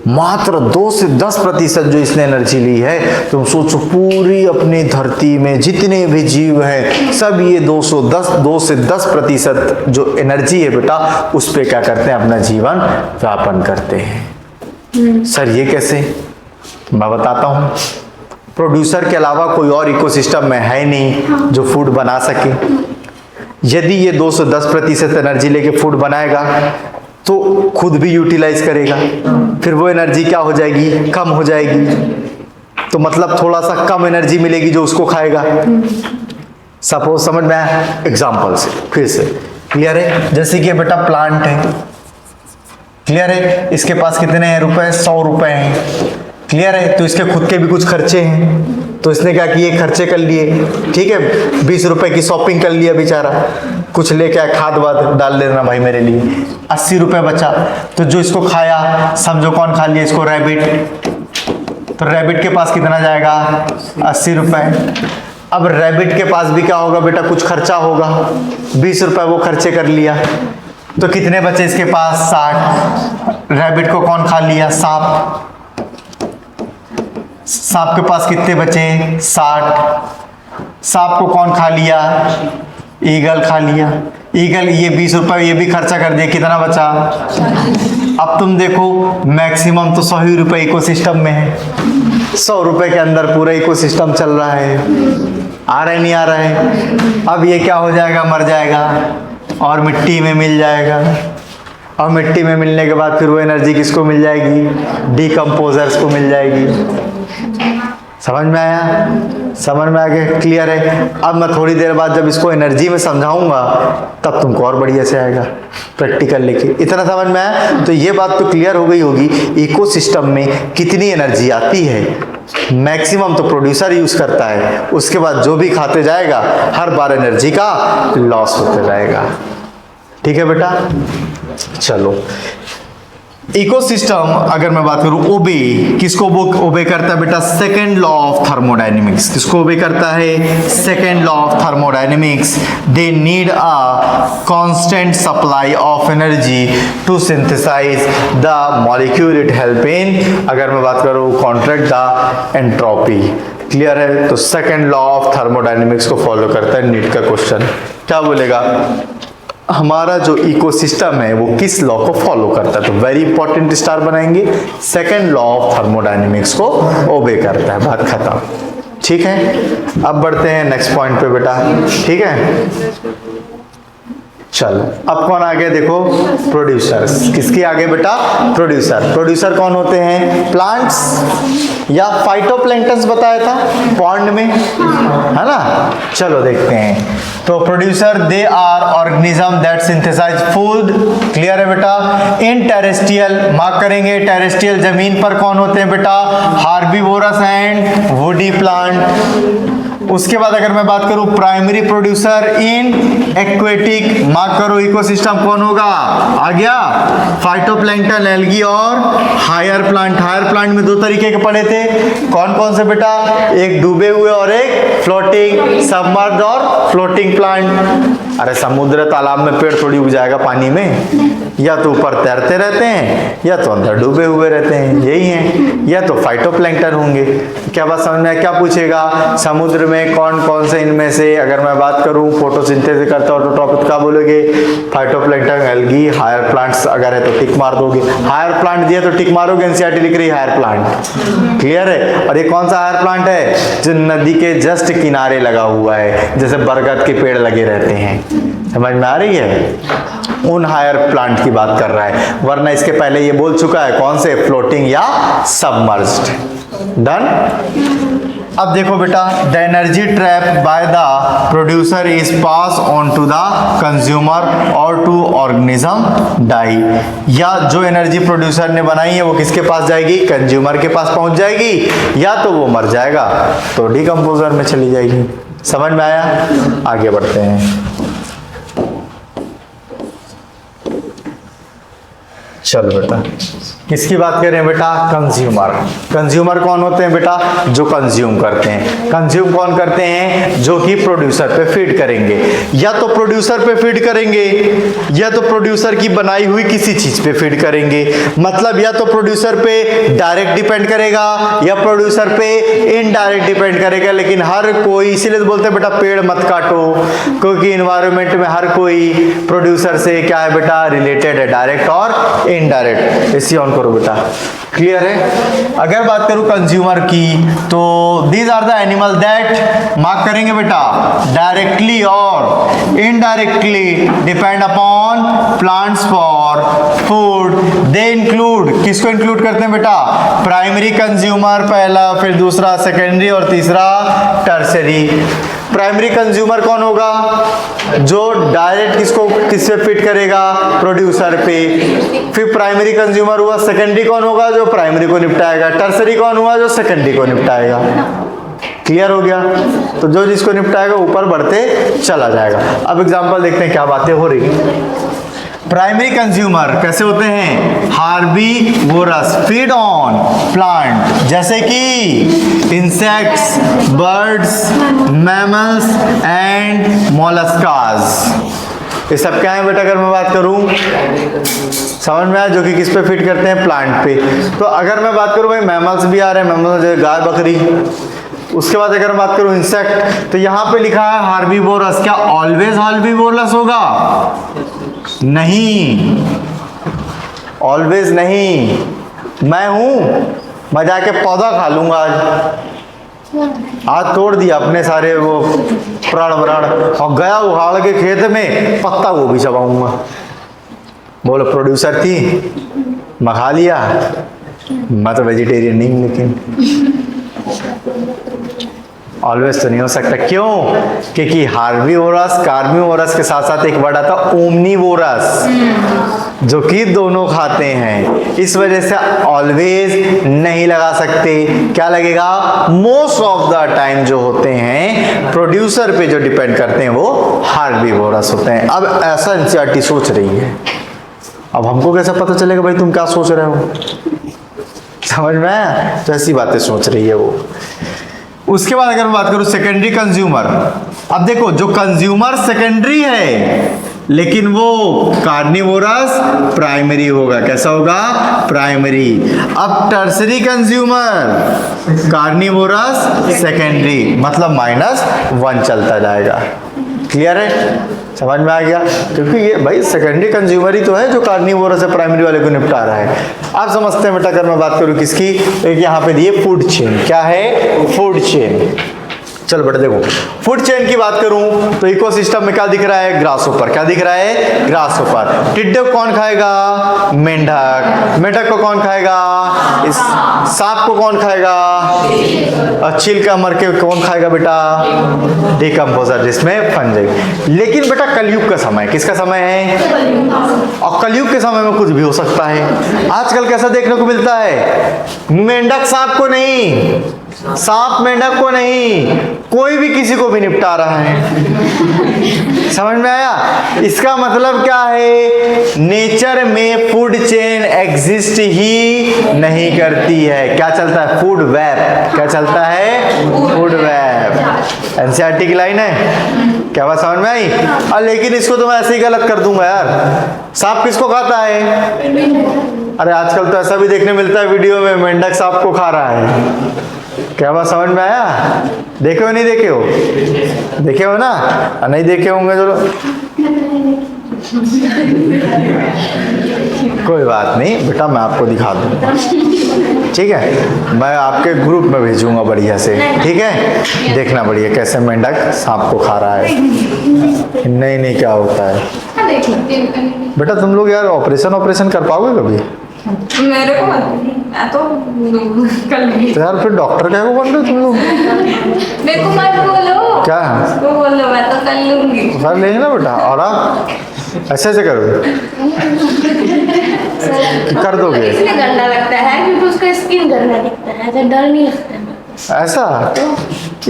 मात्र 2 से 10% जो इसने एनर्जी ली है, तुम सोचो पूरी अपनी धरती में जितने भी जीव हैं सब ये 2 से 10% जो एनर्जी है बेटा, उस पे क्या करते हैं? अपना जीवन व्यापन करते हैं। सर ये कैसे? मैं बताता हूँ। प्रोड्यूसर के अलावा कोई और इकोसिस्टम में है नहीं जो फूड बना सके। यदि ये 2 से 10% एनर्जी लेके फूड बनाएगा तो खुद भी यूटिलाइज करेगा, फिर वो एनर्जी क्या हो जाएगी? कम हो जाएगी। तो मतलब थोड़ा सा कम एनर्जी मिलेगी जो उसको खाएगा। सपोज समझ में आया? एग्जांपल से फिर से क्लियर है? जैसे कि बेटा प्लांट है, क्लियर है? इसके पास कितने हैं रुपए? 100 रुपए हैं, क्लियर है? तो इसके खुद के भी कुछ खर्चे हैं, तो इसने क्या किए? खर्चे कर लिए, ठीक है? 20 रुपए की शॉपिंग कर लिया बेचारा, कुछ लेके आया, खाद वाद डाल लेना भाई मेरे लिए। 80 रुपए बचा, तो जो इसको खाया, समझो कौन खा लिया इसको? रैबिट। तो रैबिट के पास कितना जाएगा? 80 रुपए। अब रैबिट के पास भी क्या होगा बेटा? कुछ खर्चा होगा, 20 रुपए वो खर्चे कर लिया, तो कितने बचे इसके पास? 60। रैबिट को कौन खा लिया? सांप। सांप के पास कितने बचे? 60। सांप को कौन खा लिया? ईगल खा लिया। ईगल ये 20 रुपए ये भी खर्चा कर दिया, कितना बचा? अब तुम देखो मैक्सिमम तो 100 ही रुपए इकोसिस्टम में है। 100 रुपए के अंदर पूरा इकोसिस्टम चल रहा है। आ रहा है नहीं आ रहा है? अब ये क्या हो जाएगा? मर जाएगा और मिट्टी में मिल जाएगा। और मिट्टी में मिलने के बाद फिर वो एनर्जी किसको मिल जाएगी? डिकम्पोजर्स को मिल जाएगी। समझ में आया? समझ में आ गया? क्लियर है? अब मैं थोड़ी देर बाद जब इसको एनर्जी में समझाऊंगा तब तुमको और बढ़िया से आएगा प्रैक्टिकल लेके। इतना समझ में आया? तो ये बात तो क्लियर हो गई होगी इकोसिस्टम में कितनी एनर्जी आती है। मैक्सिमम तो प्रोड्यूसर यूज करता है, उसके बाद जो भी खाते जाएगा हर बार एनर्जी का लॉस होते जाएगा। ठीक है बेटा? चलो इकोसिस्टम अगर मैं बात करूं, ओबे किसको ओबे करता है बेटा? Second law of thermodynamics. किसको ओबे करता है? Second law of thermodynamics. They need a constant supply of energy to synthesize the molecule it help in, अगर मैं बात करूं, कॉन्ट्रैक्ट द एंट्रोपी। क्लियर है? तो सेकेंड लॉ ऑफ थर्मोडायनेमिक्स को फॉलो करता है। नीट का क्वेश्चन क्या बोलेगा? हमारा जो इकोसिस्टम है वो किस लॉ को फॉलो करता है? तो वेरी इंपॉर्टेंट स्टार बनाएंगे, सेकेंड लॉ ऑफ थर्मोडायनेमिक्स को ओबे करता है। बात खत्म। ठीक है? अब बढ़ते हैं नेक्स्ट पॉइंट पे बेटा। ठीक है? चलो अब कौन आ गया? देखो प्रोड्यूसर्स। किसके आगे बेटा? प्रोड्यूसर। प्रोड्यूसर कौन होते हैं? प्लांट्स या फाइटोप्लैंक्टन्स बताया था पॉन्ड में, है ना? चलो देखते हैं। तो producer they are organism that synthesize food. Clear है बेटा? इन टेरेस्ट्रियल, मार्क करेंगे, टेरेस्ट्रियल जमीन पर कौन होते हैं बेटा? Herbivorous and woody plant. उसके बाद अगर मैं बात करूं primary producer in aquatic, mark करो इकोसिस्टम कौन होगा? आ गया फाइटोप्लैंक्टन, एल्गी और हायर प्लांट। हायर प्लांट में 2 तरीके के पढ़े थे, कौन कौन से बेटा? एक डूबे हुए और एक फ्लोटिंग, सबमर्ज्ड और फ्लोटिंग प्लांट। अरे समुद्र तालाब में पेड़ थोड़ी उग जाएगा पानी में, या तो ऊपर तैरते रहते हैं या तो अंदर डूबे हुए रहते हैं, यही हैं, या तो फाइटोप्लैंक्टन होंगे। क्या बात समझ में? क्या पूछेगा? समुद्र में कौन कौन से इनमें से अगर मैं बात करूं फोटोसिंथेसिस करता हो तो टॉपिक क्या बोलोगे? फाइटोप्लैंक्टन, एल्गी, हायर प्लांट्स अगर है तो टिक मार दोगे। हायर प्लांट दिया तो टिक मारोगे, एनसीईआरटी लिख रही है हायर प्लांट। क्लियर है? और ये कौन सा हायर प्लांट है? जो नदी के जस्ट किनारे लगा हुआ है, जैसे बरगद के पेड़ लगे रहते हैं। समझ में आ रही है? उन हायर प्लांट की बात कर रहा है, वरना इसके पहले ये बोल चुका है कौन से, फ्लोटिंग या सबमर्ज्ड। डन। अब देखो बेटा, the energy trap by the producer is pass on to the consumer और टू ऑर्गेनिज्म डाई। या जो एनर्जी प्रोड्यूसर ने बनाई है वो किसके पास जाएगी, कंज्यूमर के पास पहुंच जाएगी, या तो वो मर जाएगा तो डिकम्पोजर में चली जाएगी। समझ में आया? आगे बढ़ते हैं। चलो बेटा, किसकी बात कर रहे हैं बेटा, कंज्यूमर। कंज्यूमर कौन होते हैं बेटा, जो कंज्यूम करते हैं। कंज्यूम कौन करते हैं, जो कि प्रोड्यूसर पे फीड करेंगे। या तो प्रोड्यूसर पे फीड करेंगे, या तो प्रोड्यूसर की बनाई हुई किसी चीज पे फीड करेंगे। मतलब या तो प्रोड्यूसर पे डायरेक्ट डिपेंड करेगा या प्रोड्यूसर पे इनडायरेक्ट डिपेंड करेगा। लेकिन हर कोई, इसीलिए बोलते हैं बेटा पेड़ मत काटो, क्योंकि इन्वायरमेंट में हर कोई प्रोड्यूसर से क्या है बेटा, रिलेटेड है, डायरेक्ट और इनडायरेक्ट। इसी ऑन करो बेटा, क्लियर है? अगर बात करूं कंज्यूमर की, तो these are the animal that, mark करेंगे बेटा, डायरेक्टली और indirectly depend upon plants for food. They include, किसको इंक्लूड करते हैं बेटा, प्राइमरी कंज्यूमर पहला, फिर दूसरा सेकेंडरी और तीसरा टर्सरी। प्राइमरी कंज्यूमर कौन होगा, जो डायरेक्ट किससे फिट करेगा, प्रोड्यूसर पे। फिर प्राइमरी कंज्यूमर हुआ। सेकेंडरी कौन होगा, जो प्राइमरी को निपटाएगा। टर्सरी कौन हुआ, जो सेकेंडरी को निपटाएगा। क्लियर हो गया? तो जो जिसको निपटाएगा ऊपर बढ़ते चला जाएगा। अब एग्जांपल देखते हैं क्या बातें हो रही। प्राइमरी कंज्यूमर कैसे होते हैं, हार्बीवोरस, फीड ऑन प्लांट, जैसे कि इंसेक्ट्स, बर्ड्स, मैमल्स एंड मोलस्कास। ये सब क्या है बेटा, अगर मैं बात करूं, समझ में आया, जो कि किस पे फिट करते हैं, प्लांट पे। तो अगर मैं बात करूं भाई, मैमल्स भी आ रहे हैं, मैमल्स जैसे गाय बकरी। उसके बाद अगर बात करूं इंसेक्ट, तो यहां पे लिखा है हार्बीवोरस। क्या ऑलवेज हार्बीवोरस होगा? नहीं, ऑलवेज नहीं। मैं हूं, मैं जाके पौधा खा लूंगा आज तोड़ दिया अपने सारे वो प्राण वराण और गया उहाड़ के खेत में, पत्ता वो भी चबाऊंगा। बोलो प्रोड्यूसर थी, मैं खा लिया। मैं तो वेजिटेरियन नहीं हूं, लेकिन ऑलवेज तो नहीं हो सकता। क्यों? क्योंकि हार्बीवोरस, कार्निवोरस के साथ साथ एक वर्ड आता है ओमनीवोरस, जो कि दोनों खाते हैं। इस वजह से ऑलवेज नहीं लगा सकते। क्या लगेगा? मोस्ट ऑफ द टाइम जो होते हैं प्रोड्यूसर पे जो डिपेंड करते हैं वो हार्बीवोरस होते हैं। अब ऐसा एनसीईआरटी सोच रही है। अब हमको कैसे पता चलेगा भाई तुम क्या सोच रहे हो? समझ में आया? तो ऐसी बातें सोच रही है वो। उसके बाद अगर मैं बात करूं सेकेंडरी कंज्यूमर, अब देखो जो कंज्यूमर सेकेंडरी है, लेकिन वो कार्निवोरस प्राइमरी होगा। कैसा होगा? प्राइमरी। अब टर्सरी कंज्यूमर, कार्निवोरस सेकेंडरी, मतलब -1 चलता जाएगा। क्लियर है? समझ में आ गया? क्योंकि ये भाई सेकेंडरी कंज्यूमर ही तो है जो कार्निवोरस से प्राइमरी वाले को निपटा रहा है। आप समझते हैं बेटा, अगर मैं बात करूं किसकी, तो यहाँ पे दिए फूड चेन। क्या है? Food chain. चलो बेटा देखो, फूड चेन की बात करूं तो इकोसिस्टम में क्या दिख रहा है? ग्रासहोपर। क्या दिख रहा है? ग्रासहोपर। टिड्डे को कौन खाएगा? मेंढक। मेंढक को कौन खाएगा? इस सांप को कौन खाएगा? चील का मर के कौन खाएगा बेटा? डिकम्पोजर, जिसमें फंजाई। लेकिन बेटा कलयुग का समय, किसका समय है? और कलयुग के समय में कुछ भी हो सकता है। आजकल कैसा देखने को मिलता है? मेंढक सांप को नहीं, सांप मेंढक को नहीं, कोई भी किसी को भी निपटा रहा है। समझ में आया? इसका मतलब क्या है? नेचर में फूड चेन एग्जिस्ट ही नहीं करती है। क्या चलता है? Food web. क्या चलता है? Food web. एनसीईआरटी की लाइन है। क्या बात समझ में आई? और लेकिन इसको तो मैं ऐसे ही गलत कर दूंगा यार। सांप किसको खाता है? अरे आजकल तो ऐसा भी देखने मिलता है वीडियो में, मेंढक सांप को खा रहा है। क्या बात समझ में आया? देखे हो नहीं देखे हो? देखे हो ना? नहीं देखे होंगे चलो कोई बात नहीं बेटा, मैं आपको दिखा दूंगा। ठीक है, मैं आपके ग्रुप में भेजूंगा बढ़िया से। ठीक है, देखना बढ़िया कैसे मेंढक सांप को खा रहा है। नहीं क्या होता है। देख लेती हूँ। बेटा तुम लोग यार ऑपरेशन कर पाओगे कभी? मेरे को मैं तो कर लूंगी। तो यार फिर डॉक्टर क्या को बन रहे हो तुम लोग? मेरे को मत बोलो। क्या उसको बोलो, मैं तो कर लूंगी। कर लेंगे ना बेटा। और आप ऐसे ऐसे करोगे? कर दोगे? इसलिए गंदा लगता है क्योंकि उसका स्किन गंदा दिखता है, ऐसा डर नहीं लगता है। ऐसा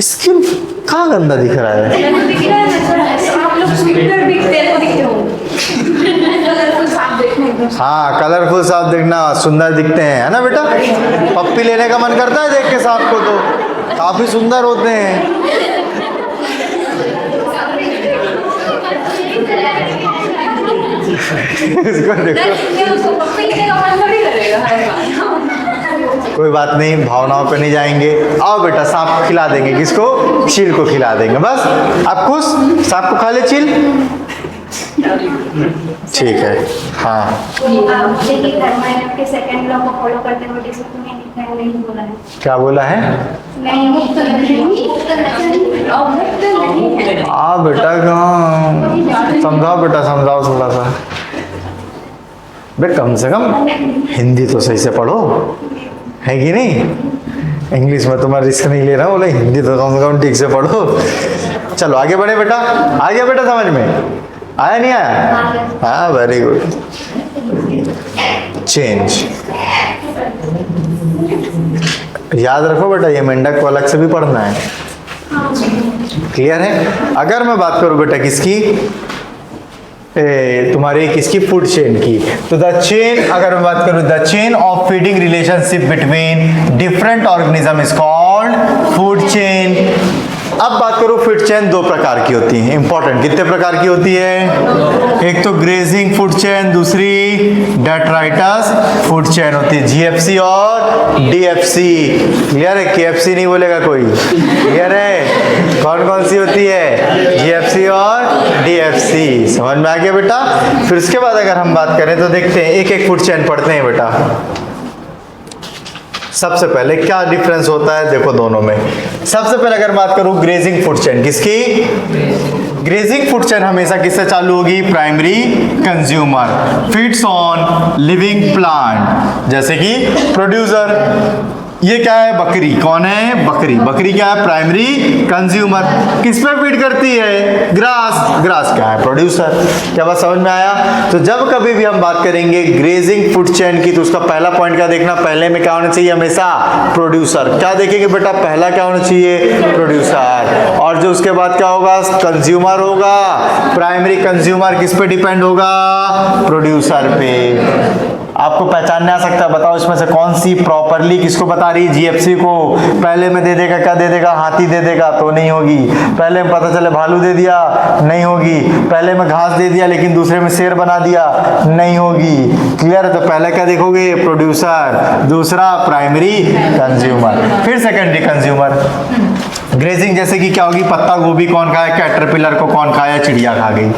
स्किन कहाँ गंदा दिख रहा है? मेरे को दिख रहा है ना, थोड़ा ऐसा आप लोग सुंदर दिखते हो, दिखते होंगे। कलरफुल साफ देखने एकदम। हाँ कलरफुल सांप देखना सुंदर दिखते हैं, है ना बेटा? पप्पी लेने का मन करता है देख के सांप को, तो काफी सुंदर होते हैं। इसको देखो, उसको पप्पी लेने का मन थोड़ी करेगा हर बार। कोई बात नहीं, भावनाओं पे नहीं जाएंगे। आओ बेटा सांप खिला देंगे, किसको? चील को खिला देंगे। बस आप खुश? सांप को खा ले चील? ठीक है। हाँ आप देखिए घर में आपके सेकंड ब्लॉग को फॉलो करते हुए जिसमें तुम्हें नहीं बोला है। क्या बोला है? नहीं मुक्त नहीं, और मुक्त नहीं है। आ बेटा कहाँ समझाओ बेटा, समझाओ थोड़ा सा। बे कम से कम हिंदी तो सही से पढ़ो, है कि नहीं? इंग्लिश में तुम्हारा रिस्क नहीं ले रहा हूँ, बोले हिंदी तो कम से कम ठीक से पढ़ो। चलो आगे बढ़े बेटा। आ गया बेटा समझ में? आया नहीं आया? हाँ वेरी गुड। चेंज याद रखो बेटा, ये मेंढक को अलग से भी पढ़ना है। क्लियर है? अगर मैं बात करूं बेटा किसकी, तुम्हारी किसकी, फूड चेन की, तो द चेन, अगर मैं बात करूं the chain of feeding relationship between different organism is called food chain. अब बात करो फूड चेन दो प्रकार की होती है, इंपॉर्टेंट। कितने प्रकार की होती है? एक तो ग्रेजिंग फूड चेन, दूसरी डेट्राइटस फूड चेन होती है, जीएफसी और डीएफसी। क्लियर है? केएफसी नहीं बोलेगा कोई। क्लियर है? कौन कौन सी होती है? जीएफसी और डीएफसी। समझ में आ गया बेटा? फिर उसके बाद अगर हम बात करें तो देखते हैं एक एक फूड चेन पढ़ते हैं बेटा। सबसे पहले क्या डिफरेंस होता है देखो दोनों में। सबसे पहले अगर बात करूं ग्रेजिंग फूड चेन, किसकी? ग्रेजिंग फूड चेन हमेशा किससे चालू होगी? Primary consumer feeds on living plant, जैसे कि प्रोड्यूसर। ये क्या है? बकरी। कौन है? बकरी। बकरी क्या है? Primary consumer. किस पे फीड करती है? ग्रास। ग्रास क्या है? प्रोड्यूसर। क्या बात समझ में आया? तो जब कभी भी हम बात करेंगे ग्रेजिंग फूड चेन की, तो उसका पहला पॉइंट क्या देखना? पहले में क्या होना चाहिए? हमेशा प्रोड्यूसर। क्या देखेंगे बेटा? पहला क्या होना चाहिए? प्रोड्यूसर। और जो उसके बाद क्या होगा? कंज्यूमर होगा। प्राइमरी कंज्यूमर किस पे डिपेंड होगा? प्रोड्यूसर पे। आपको पहचानने आ सकता है, बताओ इसमें से कौन सी प्रॉपरली किसको बता रही है? जीएफसी को। पहले में दे देगा, क्या दे देगा? हाथी दे देगा तो नहीं होगी। पहले में पता चले भालू दे दिया, नहीं होगी। पहले में घास दे दिया लेकिन दूसरे में शेर बना दिया, नहीं होगी। क्लियर है? तो पहले क्या देखोगे? प्रोड्यूसर। दूसरा प्राइमरी कंज्यूमर, फिर सेकेंडरी कंज्यूमर। ग्रेजिंग जैसे कि क्या होगी? पत्ता गोभी कौन खाया? कैटरपिलर को कौन खाया? चिड़िया खा गई।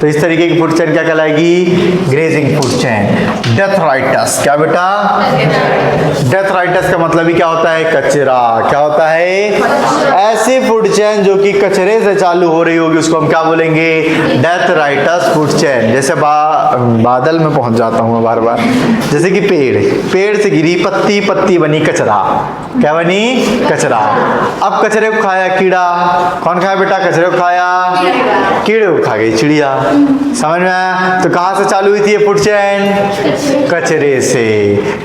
तो इस तरीके की फूड चेन क्या कहलाएगी? Grazing food chain. डेथराइटस, क्या बेटा? डेथराइटस का मतलब ही क्या होता है? कचरा। क्या होता है? ऐसी फूड चेन जो कि कचरे से चालू हो रही होगी उसको हम क्या बोलेंगे? डेथराइटस फूड चेन। जैसे बादल में पहुंच जाता हूँ बार बार। जैसे कि पेड़ से गिरी पत्ती, पत्ती बनी कचरा। क्या बनी? कचरा। अब कचरे को खाया कीड़ा। कौन खाया बेटा? कचरे को खाया, कीड़े को खा गई चिड़िया। समझ में आया? तो कहां से चालू हुई थी ये फूड चेन? कचरे से।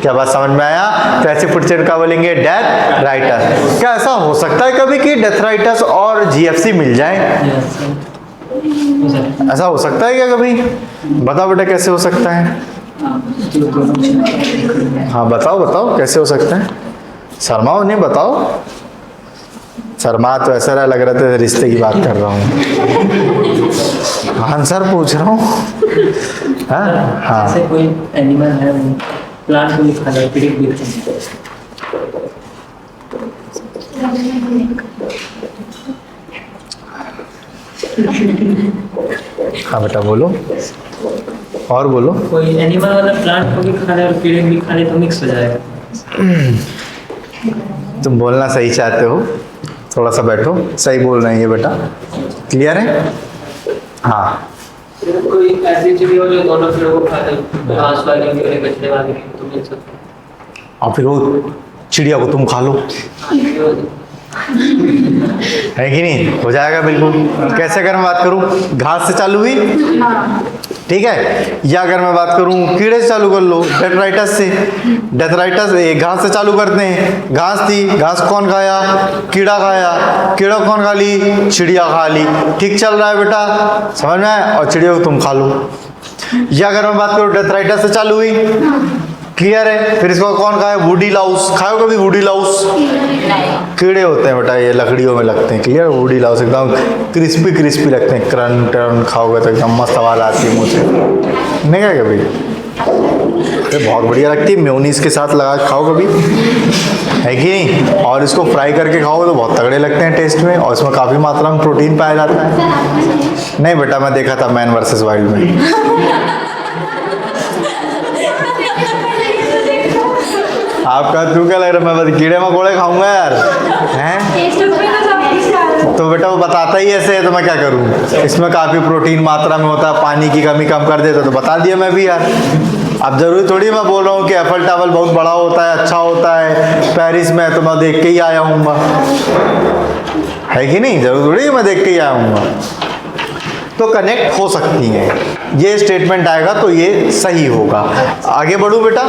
क्या बात समझ में आया? तो ऐसे फूड चेन का बोलेंगे? डेथराइटस। क्या ऐसा हो सकता है कभी कि डेथराइटस और जीएफसी मिल जाए? ऐसा हो सकता है क्या कभी? बताओ बेटा कैसे हो सकता है? हाँ बताओ बताओ कैसे हो सकता है? शर्माओ नहीं, बताओ। शर्मा तो ऐसा लग रहा था रिश्ते की बात कर रहा हूँ। आंसर पूछ रहा हूँ। हाँ जैसे कोई एनिमल है प्लांट को भी खा ले, पेड़ भी खा ले। हाँ बेटा बोलो, और बोलो। कोई एनिमल वाला प्लांट को भी खा ले और पेड़ भी खा ले तो मिक्स हो जाएगा। तुम बोलना सही चाहते हो, थोड़ा सा बैठो। सही बोल रहे हैं ये बेटा। क्लियर है? हाँ कोई ऐसी चिड़ी हो जो दोनों पेड़ों को खा दे, घास वाली भी और कचरे वाली भी, तो मिल सकता है। और फिर वो चिड़िया को तुम खा लो, है कि नहीं? हो जाएगा बिल्कुल। कैसे अगर मैं बात करूं घास से चालू हुई, ठीक है, या अगर मैं बात करूं कीड़े से चालू कर लो, डेथराइटस से। डेथराइटस घास से चालू करते हैं, घास थी, घास कौन खाया? कीड़ा खाया। कीड़ा कौन खा ली? चिड़िया खा ली। ठीक चल रहा है बेटा, समझ में आया? और चिड़िया को तुम खा लो। या अगर मैं बात करूं डेथराइटस से चालू हुई, क्लियर है? फिर इसको कौन खाए? Woody Laue's. खाओ कभी वुडी लाउस? कीड़े होते हैं बेटा, ये लकड़ियों में लगते हैं, क्लियर? वुडी लाउस एकदम क्रिस्पी क्रिस्पी लगते हैं, क्रन टर्न खाओगे तो एकदम मस्त आवाज आती है मुँह से, नहीं क्या कभी? ये बहुत बढ़िया लगती है, मेयोनीज के साथ लगा के खाओ कभी, है कि नहीं? और इसको फ्राई करके खाओगे तो बहुत तगड़े लगते हैं टेस्ट में, और इसमें काफ़ी मात्रा में प्रोटीन पाया जाता है। नहीं बेटा, मैं देखा था मैन वर्सेस वाइल्ड में। आपका क्यों क्या लग रहा है? मैं बस कीड़े मकोड़े खाऊंगा यार, हैं? तो बेटा वो बताता ही ऐसे है, तो मैं क्या करूं? इसमें काफ़ी प्रोटीन मात्रा में होता है, पानी की कमी कम कर देता, तो बता दिया मैं भी यार। अब जरूरी थोड़ी मैं बोल रहा हूँ कि एफल टावर बहुत बड़ा होता है, अच्छा होता है, पेरिस में, तो मैं देख के ही आया हूँ, है कि नहीं? जरूरी थोड़ी मैं देख के ही आया हूँ। तो कनेक्ट हो सकती हैं, ये स्टेटमेंट आएगा तो ये सही होगा। आगे बढ़ूं बेटा,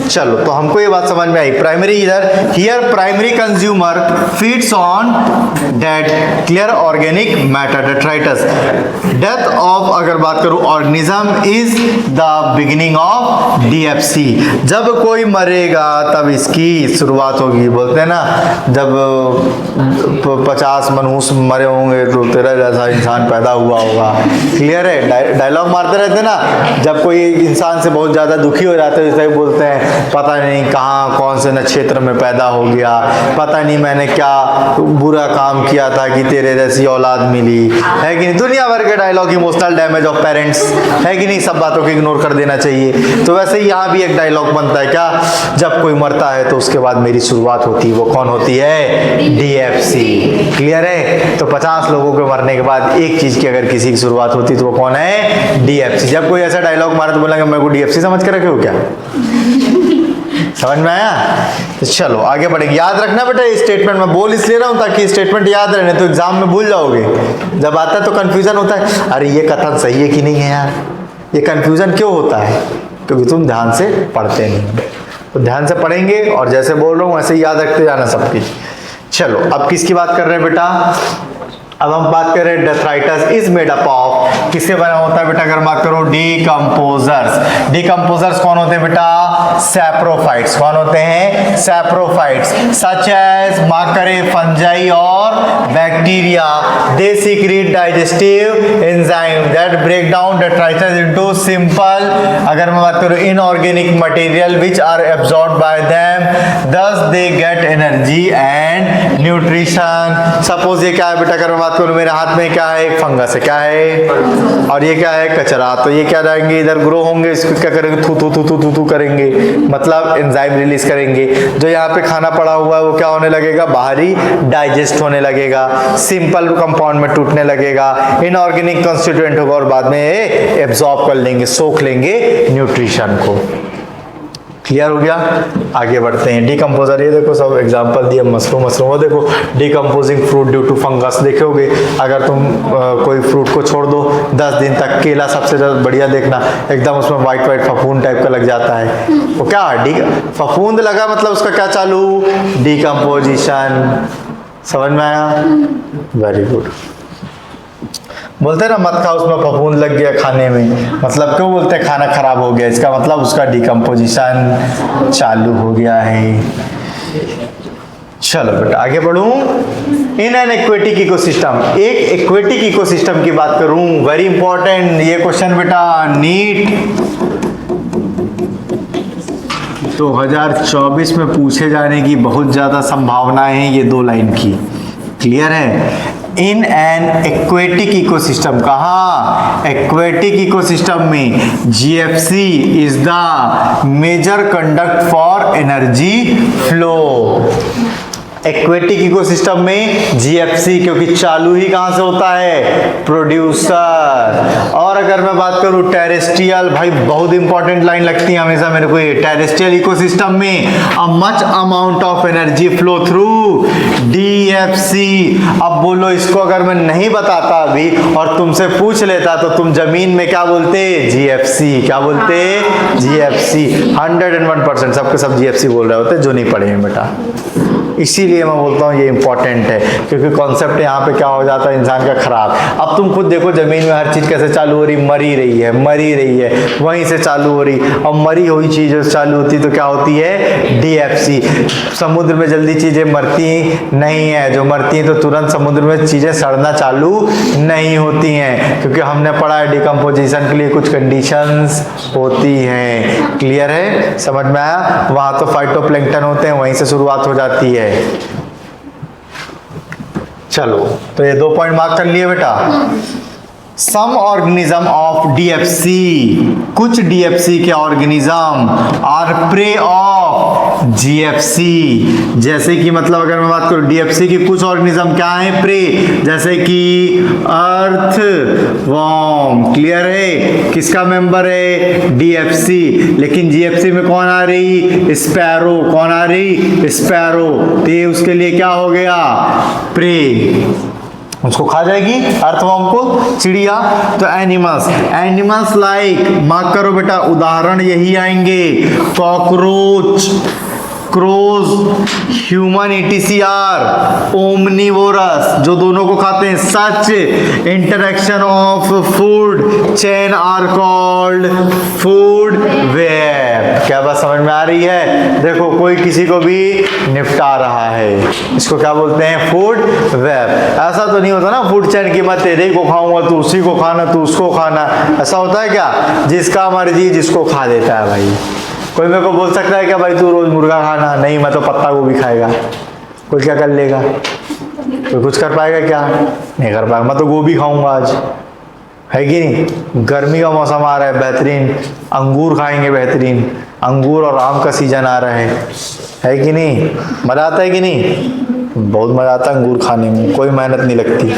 चलो। तो हमको ये बात समझ में आई। प्राइमरी इधर, here primary consumer feeds on dead clear organic matter, detritus. Death of अगर बात करूं organism is the beginning of DFC. जब कोई मरेगा तब इसकी शुरुआत होगी। बोलते हैं ना, जब 50 मनहूस मरे होंगे तो तेरा जैसा इंसान पैदा हुआ होगा। क्लियर है? डायलॉग मारते रहते ना, जब कोई इंसान से बहुत ज़्यादा दुखी हो जाते हैं, जैसे बोलते हैं पता नहीं कहाँ कौन से नक्षत्र में पैदा हो गया, पता नहीं मैंने क्या बुरा काम किया था कि तेरे जैसी औलाद मिली, है कि नहीं? दुनिया भर के dialogue, emotional damage of parents, है कि नहीं? सब बातों को इग्नोर कर देना चाहिए। तो वैसे ही यहाँ भी एक डायलॉग बनता है क्या? जब कोई मरता है तो उसके बाद मेरी शुरुआत होती है। वो कौन होती है? डीएफसी। क्लियर है? तो 50 लोगों के मरने के बाद एक चीज़ की अगर किसी की शुरुआत होती तो वो कौन है? डीएफसी। जब कोई ऐसा डायलॉग मारे तो बोलेंगे मेरे को डीएफसी समझ के रखे हो क्या? समझ में आया? तो चलो आगे बढ़ेंगे। याद रखना बेटा, ये स्टेटमेंट मैं बोल इसलिए रहा हूं ताकि स्टेटमेंट याद रहने, तो एग्जाम में भूल जाओगे। जब आता है तो कंफ्यूजन होता है, अरे ये कथन सही है कि नहीं है यार। ये कंफ्यूजन क्यों होता है? क्योंकि तुम ध्यान से पढ़ते नहीं। तो ध्यान से पढ़ेंगे और जैसे बोल रहा हूँ वैसे ही याद रखते जाना सब कुछ। चलो अब किसकी बात कर रहे हैं बेटा? अब हम बात कर रहे हैं डेथराइटस इज मेड अप ऑफ, किससे बना होता है बेटा? अगर बात करो डीकंपोजर्स। डीकंपोजर्स कौन होते हैं बेटा? सैप्रोफाइट्स। कौन होते हैं? सैप्रोफाइट्स। सच एज माकरे, फंजाई और bacteria. They secrete digestive enzyme that break down detritus into simple, अगर मैं बात करूं, inorganic material which are absorbed by them, thus they get energy and nutrition. Suppose ये क्या है बेटा? अगर मैं बात करूं, मेरे हाथ में क्या है? एक फंगस है। क्या है? और ये क्या है? कचरा। तो ये क्या जाएंगे इधर ग्रो होंगे, इसको क्या करेंगे? थू थू थू थू थू थू करेंगे, मतलब एंजाइम रिलीज करेंगे। जो यहाँ पे खाना पड़ा हुआ है वो क्या होने लगेगा? बाहरी डाइजेस्ट होने लगेगा, सिंपल कंपाउंड में टूटने लगेगा, इनऑर्गेनिक कंस्टिट्यूएंट होगा और बाद में एब्जॉर्ब कर लेंगे, सोख लेंगे न्यूट्रिशन को। क्लियर हो गया? आगे बढ़ते हैं। डीकंपोजर, ये देखो सब एग्जांपल दिए, मशरूम। वो देखो डीकंपोजिंग फ्रूट ड्यू टू फंगस। देखोगे अगर तुम कोई फ्रूट को छोड़ दो 10 दिन तक, केला सबसे बढ़िया देखना, एकदम उसमें वाइट वाइट फफूंद टाइप का लग जाता है। वो क्या फफूंद लगा, मतलब उसका क्या चालू? डीकंपोजिशन। समझ में आया? Very good. बोलते हैं ना मत खाओ, उसमें फफूंद लग गया खाने में, मतलब क्यों बोलते हैं खाना खराब हो गया? इसका मतलब उसका डिकम्पोजिशन चालू हो गया है। चलो बेटा आगे बढ़ूं। इन एन एक्वेटिक इकोसिस्टम, एक एक्वेटिक इकोसिस्टम की बात करूं, वेरी इंपॉर्टेंट ये क्वेश्चन बेटा, नीट 2024 में पूछे जाने की बहुत ज्यादा संभावनाएं हैं ये 2 लाइन की। क्लियर है? इन एन एक्वेटिक इकोसिस्टम, कहाँ? एक्वेटिक इकोसिस्टम में GFC is the major conduct for energy flow. Aquatic ecosystem में जीएफसी, क्योंकि चालू ही कहां से होता है, प्रोड्यूसर। और अगर मैं बात करूं टेरेस्ट्रियल, भाई बहुत इंपॉर्टेंट लाइन लगती है हमेशा मेरे को ये, टेरेस्ट्रियल इकोसिस्टम में a much amount of energy flow through DFC. अब बोलो इसको अगर मैं नहीं बताता अभी और तुमसे पूछ लेता तो तुम जमीन में क्या बोलते, जीएफसी। क्या बोलते, जीएफसी। 101% सबके सब जीएफसी बोल रहे होते जो नहीं पढ़े हैं बेटा। इसीलिए मैं बोलता हूँ ये इंपॉर्टेंट है, क्योंकि कॉन्सेप्ट यहाँ पे क्या हो जाता है इंसान का खराब। अब तुम खुद देखो जमीन में हर चीज कैसे चालू हो रही, मरी रही है, मरी रही है, वहीं से चालू हो रही। अब मरी हुई चीज चालू होती तो क्या होती है, डीएफसी। समुद्र में जल्दी चीजें मरती नहीं है, जो मरती हैं तो तुरंत समुद्र में चीजें सड़ना चालू नहीं होती हैं, क्योंकि हमने पढ़ा है डिकम्पोजिशन के लिए कुछ कंडीशंस होती हैं। क्लियर है, समझ में आया। वहां तो फाइटोप्लैंक्टन होते हैं, वहीं से शुरुआत हो जाती है। चलो तो ये 2 पॉइंट मार्क कर लिए बेटा। सम ऑर्गेनिज्म ऑफ डीएफसी, कुछ डीएफसी के organism are prey of GFC. जैसे कि मतलब अगर मैं बात करूं डीएफसी की कुछ ऑर्गेनिज्म क्या है, प्रे, जैसे कि अर्थ वॉर्म। क्लियर है, किसका मेंबर है, डीएफसी। लेकिन जीएफसी में कौन आ रही, स्पैरो। कौन आ रही, स्पैरो। तो ये उसके लिए क्या हो गया, प्रे, उसको खा जाएगी अर्थवॉर्म को, चिड़िया। तो एनिमल्स, एनिमल्स लाइक, मार्क करो बेटा, उदाहरण यही आएंगे, cockroach, crows, human ETCR, omnivorous, जो दोनों को खाते हैं। Such interaction of food chain are called food web. क्या बात समझ में आ रही है। देखो कोई किसी को भी निपटा रहा है, इसको क्या बोलते हैं, फूड वेब। ऐसा तो नहीं होता ना फूड चेन की, मैं तेरे को खाऊंगा तू उसी को खाना, तू उसको खाना, ऐसा होता है क्या, जिसका मर्जी जिसको खा देता है। भाई कोई मेरे को बोल सकता है क्या, भाई तू रोज मुर्गा खाना, नहीं मैं तो पत्ता गोभी खाएगा। कोई क्या कर लेगा, कोई कुछ कर पाएगा क्या, नहीं कर पाएगा। मैं तो गोभी खाऊंगा आज, है कि नहीं। गर्मी का मौसम आ रहा है, बेहतरीन अंगूर खाएंगे, बेहतरीन अंगूर और आम का सीजन आ रहा है कि नहीं। मजा आता है कि नहीं, बहुत मजा आता है अंगूर खाने में, कोई मेहनत नहीं लगती,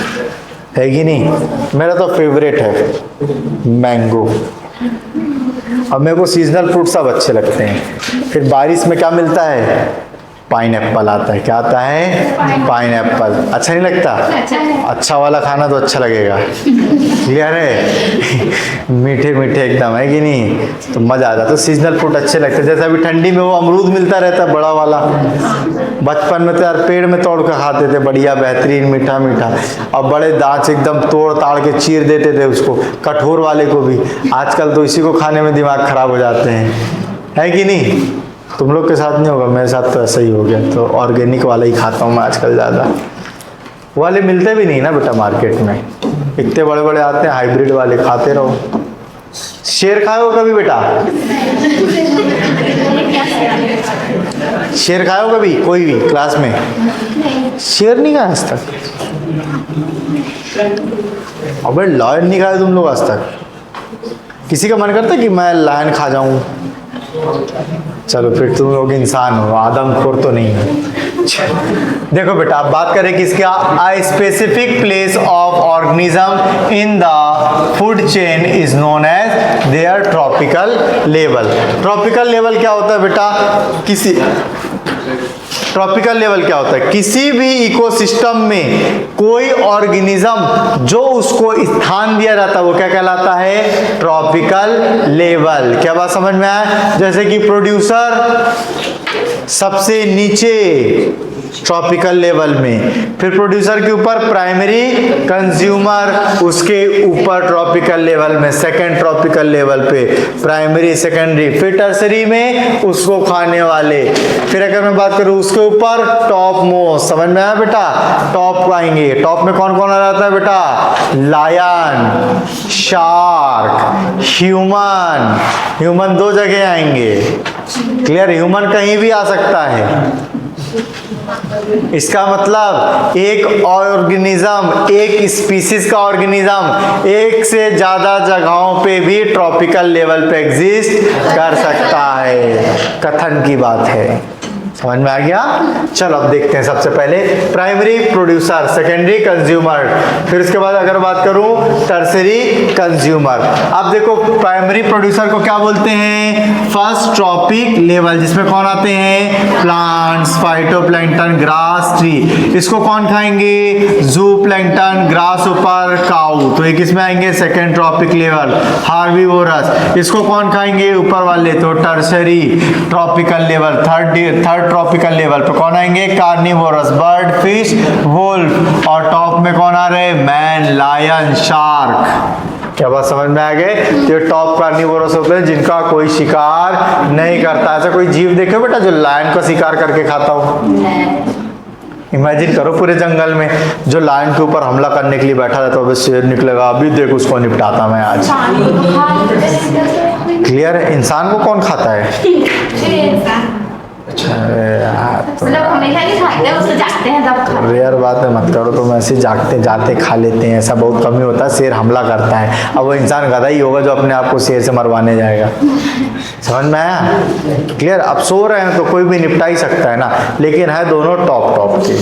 है कि नहीं। मेरा तो फेवरेट है मैंगो। अब मेरे को सीजनल फ्रूट सब अच्छे लगते हैं। फिर बारिश में क्या मिलता है, पाइनएप्पल आता है। क्या आता है, पाइनएप्पल। अच्छा नहीं लगता, अच्छा वाला खाना तो अच्छा लगेगा। क्लियर है, मीठे मीठे एकदम, है कि नहीं, तो मजा आ जाता। तो सीजनल फ्रूट अच्छे लगते हैं। जैसे अभी ठंडी में वो अमरूद मिलता रहता है बड़ा वाला, बचपन में तो यार पेड़ में तोड़ कर खाते थे, बढ़िया बेहतरीन मीठा मीठा। अब बड़े दांत से एकदम तोड़ ताड़ के चीर देते थे उसको, कठोर वाले को भी। आजकल तो इसी को खाने में दिमाग खराब हो जाते हैं, है कि नहीं। तुम लोग के साथ नहीं होगा, मेरे साथ तो ऐसा ही हो गया। तो ऑर्गेनिक वाला ही खाता हूँ मैं आजकल ज़्यादा। वाले मिलते भी नहीं ना बेटा मार्केट में, इतने बड़े बड़े आते हैं, हाइब्रिड वाले खाते रहो। शेर खाए हो कभी बेटा, शेर खाए हो कभी, कोई भी क्लास में शेर नहीं खाया आज तक। अबे लायन नहीं खाया तुम लोग आज तक। किसी का मन करता है कि मैं लायन खा जाऊं, चलो फिर तुम लोग इंसान हो, आदमखोर तो नहीं हो। देखो बेटा आप बात करें किसका, a specific place of organism in the food chain is known as their tropical level. Tropical level क्या होता है बेटा, किसी ट्रॉपिकल लेवल क्या होता है, किसी भी इकोसिस्टम में कोई ऑर्गेनिज्म जो उसको स्थान दिया जाता है वो क्या कहलाता है, ट्रॉपिकल लेवल। क्या बात समझ में आया। जैसे कि प्रोड्यूसर सबसे नीचे ट्रॉपिकल लेवल में, फिर प्रोड्यूसर के ऊपर प्राइमरी, कंज्यूमर उसके ऊपर ट्रॉपिकल लेवल में, सेकंड ट्रॉपिकल लेवल पे प्राइमरी सेकेंडरी, फिर टर्सरी में उसको खाने वाले। फिर अगर मैं बात करूं उसके ऊपर टॉप मोस्ट, समझ में आया बेटा, टॉप आएंगे। टॉप में कौन कौन आ जाता है बेटा, लायन, शार्क, ह्यूमन। ह्यूमन 2 जगह आएंगे, क्लियर, ह्यूमन कहीं भी आ सकता है। इसका मतलब एक ऑर्गेनिज्म, एक स्पीसीज का ऑर्गेनिज्म एक से ज्यादा जगहों पे भी ट्रॉपिकल लेवल पे एग्जिस्ट कर सकता है, कथन की बात है। समझ में आ गया? चलो अब देखते हैं। सबसे पहले प्राइमरी प्रोड्यूसर, सेकेंडरी कंज्यूमर, फिर उसके बाद अगर बात करूं टर्सरी कंज्यूमर। अब देखो प्राइमरी प्रोड्यूसर को क्या बोलते हैं? फर्स्ट ट्रॉपिक लेवल, जिसमें कौन आते हैं? Plants, phytoplankton, grass, tree. इसको कौन खाएंगे? ज़ूप्लैंक्टन, ग्रास ऊपर, काऊ। तो ये किस में आएंगे? Second trophic level. हार्बीवोरस, इसको कौन खाएंगे? ऊपर वाले, तो tertiary tropical level. Third tropical level पे कौन आएंगे? Carnivorous, bird, fish, wolf. और टॉप में कौन आ रहे हैं? Man, lion, shark. क्या बात समझ में आ गए? ये टॉप कार्निवोरस होते हैं जिनका कोई शिकार नहीं करता। ऐसा कोई जीव देखे बेटा जो लायन का शिकार करके खाता हो? इमेजिन करो पूरे जंगल में जो लायन के ऊपर हमला करने के लिए बैठा रहता है, तो शेर निकलेगा, अभी देख उसको निपटाता मैं आज। क्लियर है? इंसान को कौन खाता है? अच्छा तो हमेशा नहीं खाते हैं, उसको जागते हैं तब खाते हैं। रेयर बात है, मत करो। तो वैसे जागते जाते खा लेते हैं, ऐसा बहुत कम ही होता है। शेर हमला करता है, अब वो इंसान गधा ही होगा जो अपने आप को शेर से मरवाने जाएगा। समझ में आया? क्लियर? अब सो रहे हैं तो कोई भी निपटा ही सकता है ना, लेकिन है दोनों टॉप के।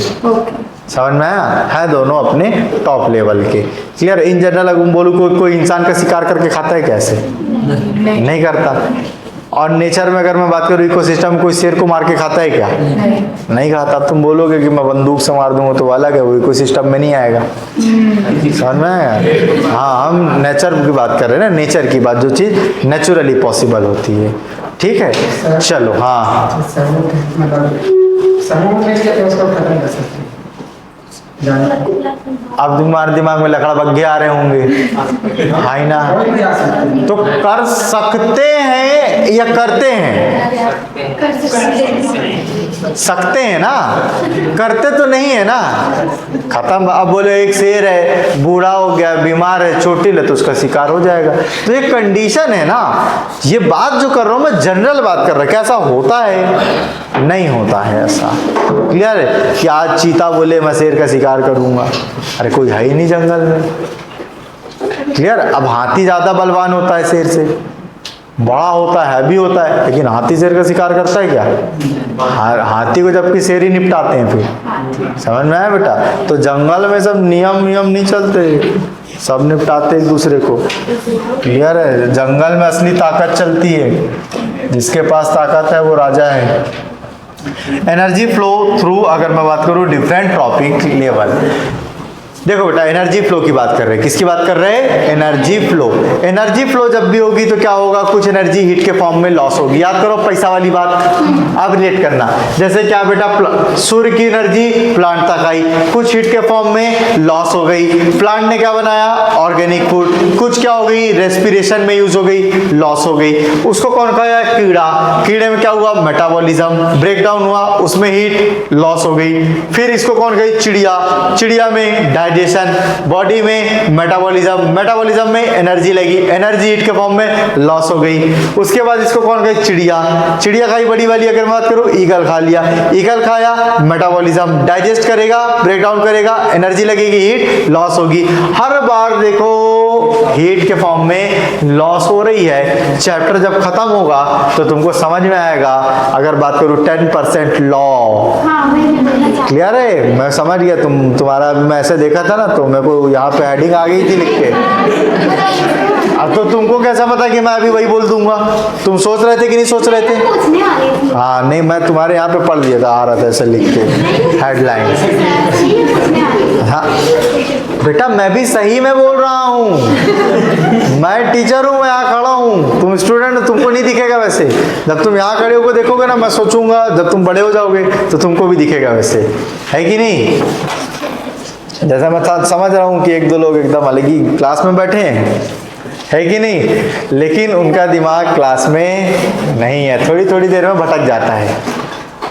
समझ में आया? है दोनों अपने टॉप लेवल के। क्लियर? इन जनरल अगर बोलूँ कोई इंसान का शिकार करके खाता है? कैसे नहीं करता। और नेचर में अगर मैं बात करूँ इकोसिस्टम, कोई शेर को मार के खाता है क्या? नहीं खाता। अब तुम बोलोगे कि मैं बंदूक से मार दूंगा तो अलग है, वो इकोसिस्टम में नहीं आएगा। समझ में आएगा? हाँ, हम नेचर की बात कर रहे हैं ना, नेचर की बात, जो चीज़ नेचुरली पॉसिबल होती है। ठीक है, चलो। हाँ, समूह में क्या उसको खत्म कर सकते हैं? अब तुम्हारे दिमाग में लकड़ा बग्घे आ रहे होंगे, हाई ना? तो कर सकते हैं या करते हैं? सकते हैं ना, करते तो नहीं है ना। खत्म। अब बोले एक शेर है, बूढ़ा हो गया, बीमार है, चोटिल है, तो उसका शिकार हो जाएगा। तो ये कंडीशन है ना। ये बात जो कर रहा हूं मैं जनरल बात कर रहा हूं। क्या ऐसा होता है? नहीं होता है ऐसा। क्लियर है? कि आज चीता बोले मैं शेर का शिकार करूंगा, अरे कोई है ही नहीं जंगल में। क्लियर? अब हाथी ज्यादा बलवान होता है शेर से, बड़ा होता है, हैवी होता है, लेकिन हाथी शेर का शिकार करता है क्या? हाथी को जबकि शेर ही निपटाते हैं। फिर समझ में आया बेटा? तो जंगल में सब नियम नहीं चलते, सब निपटाते एक दूसरे को। क्लियर है? जंगल में असली ताकत चलती है, जिसके पास ताकत है वो राजा है। एनर्जी फ्लो थ्रू, अगर मैं बात करूं डिफरेंट ट्रॉपिक लेवल, देखो बेटा एनर्जी फ्लो की बात कर रहे हैं। किसकी बात कर रहे हैं? Energy flow. एनर्जी फ्लो जब भी होगी तो क्या होगा? कुछ एनर्जी हीट के फॉर्म में लॉस होगी। याद करो पैसा वाली बात, अब रिलेट करना। जैसे क्या बेटा, सूर्य की एनर्जी प्लांट तक आई, कुछ हीट के फॉर्म में लॉस हो गई। प्लांट ने क्या बनाया? Organic food. कुछ क्या हो गई? रेस्पिरेशन में यूज हो गई, लॉस हो गई। उसको कौन खाया? कीड़ा। कीड़े में क्या हुआ? मेटाबॉलिज्म ब्रेक डाउन हुआ, उसमें हीट लॉस हो गई। फिर इसको कौन गई? चिड़िया। चिड़िया में डाइजेशन, बॉडी में मेटाबॉलिज्म में एनर्जी लगी, एनर्जी हीट के फॉर्म में लॉस हो गई। उसके बाद इसको कौन गई? चिड़िया खाई बड़ी वाली। अगर बात करूं ईगल खा लिया, ईगल खाया, मेटाबॉलिज्म डाइजेस्ट करेगा, ब्रेक डाउन करेगा, एनर्जी लगेगी, हीट लॉस होगी। हर बार देखो हीट के फॉर्म में लॉस हो रही है। चैप्टर जब खत्म होगा तो तुमको समझ में आएगा। अगर बात करूं 10% लॉ, क्लियर है? मैं समझ गया। तुम्हारा मैं ऐसे देखा था ना, तो मेरे को यहाँ पे हेडिंग आ गई थी लिख के। अब तो तुमको कैसा पता कि मैं अभी वही बोल दूंगा? तुम सोच रहे थे कि नहीं सोच रहे थे? हाँ, नहीं, मैं तुम्हारे यहाँ पे पढ़ लिया था, आ रहा था ऐसे लिख के हेडलाइन। हाँ बेटा, मैं भी सही में बोल रहा हूँ। मैं टीचर हूँ, मैं यहाँ खड़ा हूँ, तुम स्टूडेंट, तुमको नहीं दिखेगा वैसे। जब तुम यहाँ खड़े होकर देखोगे ना, मैं सोचूंगा जब तुम बड़े हो जाओगे तो तुमको भी दिखेगा वैसे, है कि नहीं? जैसा मैं समझ रहा हूँ कि एक दो लोग एकदम अलग ही क्लास में बैठे हैं, है कि नहीं? लेकिन उनका दिमाग क्लास में नहीं है, थोड़ी देर में भटक जाता है,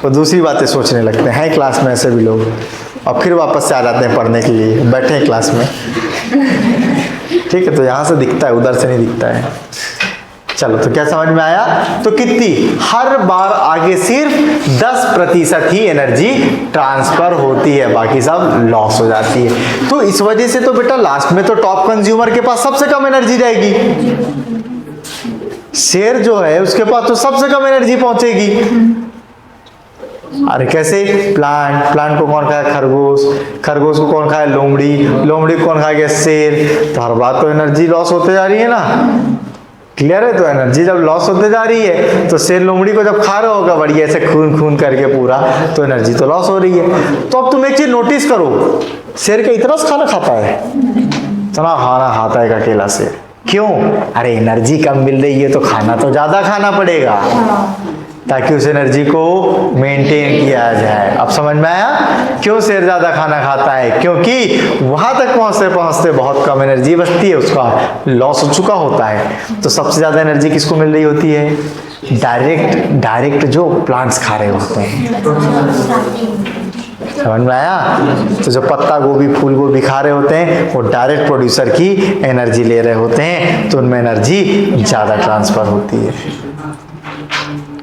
वो दूसरी बातें सोचने लगते हैं। क्लास में ऐसे भी लोग, और फिर वापस से आ जाते हैं पढ़ने के लिए, बैठे हैं क्लास में। ठीक है, तो यहाँ से दिखता है, उधर से नहीं दिखता है। चलो, तो क्या समझ में आया? तो कितनी? हर बार आगे सिर्फ 10% ही एनर्जी ट्रांसफर होती है, बाकी सब लॉस हो जाती है। तो इस वजह से तो बेटा लास्ट में तो टॉप कंज्यूमर के पास सबसे कम एनर्जी रहेगी। शेर जो है उसके पास तो सबसे कम एनर्जी पहुंचेगी। अरे कैसे? प्लांट को कौन खाए? खरगोश को कौन खाए? लोमड़ी को कौन खाएगा? शेर। तो हर बात तो एनर्जी लॉस होते जा रही है ना। क्लियर है? तो एनर्जी जब लॉस होते जा रही है तो शेर लोमड़ी को जब खा रहा होगा बढ़िया ऐसे खून करके पूरा, तो एनर्जी तो लॉस हो रही है। तो अब तुम एक चीज नोटिस करो, शेर का इतना खाना खाता है, इतना खाना खाता है अकेला शेर। क्यों? अरे एनर्जी कम मिल रही है तो खाना तो ज्यादा खाना पड़ेगा ताकि उस एनर्जी को मेंटेन किया जाए। अब समझ में आया क्यों शेर ज्यादा खाना खाता है? क्योंकि वहां तक पहुंचते बहुत कम एनर्जी बचती है, उसका लॉस हो चुका होता है। तो सबसे ज्यादा एनर्जी किसको मिल रही होती है? डायरेक्ट जो प्लांट्स खा रहे होते हैं। समझ में आया? तो जो पत्ता गोभी फूल गोभी खा रहे होते हैं वो डायरेक्ट प्रोड्यूसर की एनर्जी ले रहे होते हैं, तो उनमें एनर्जी ज्यादा ट्रांसफर होती है।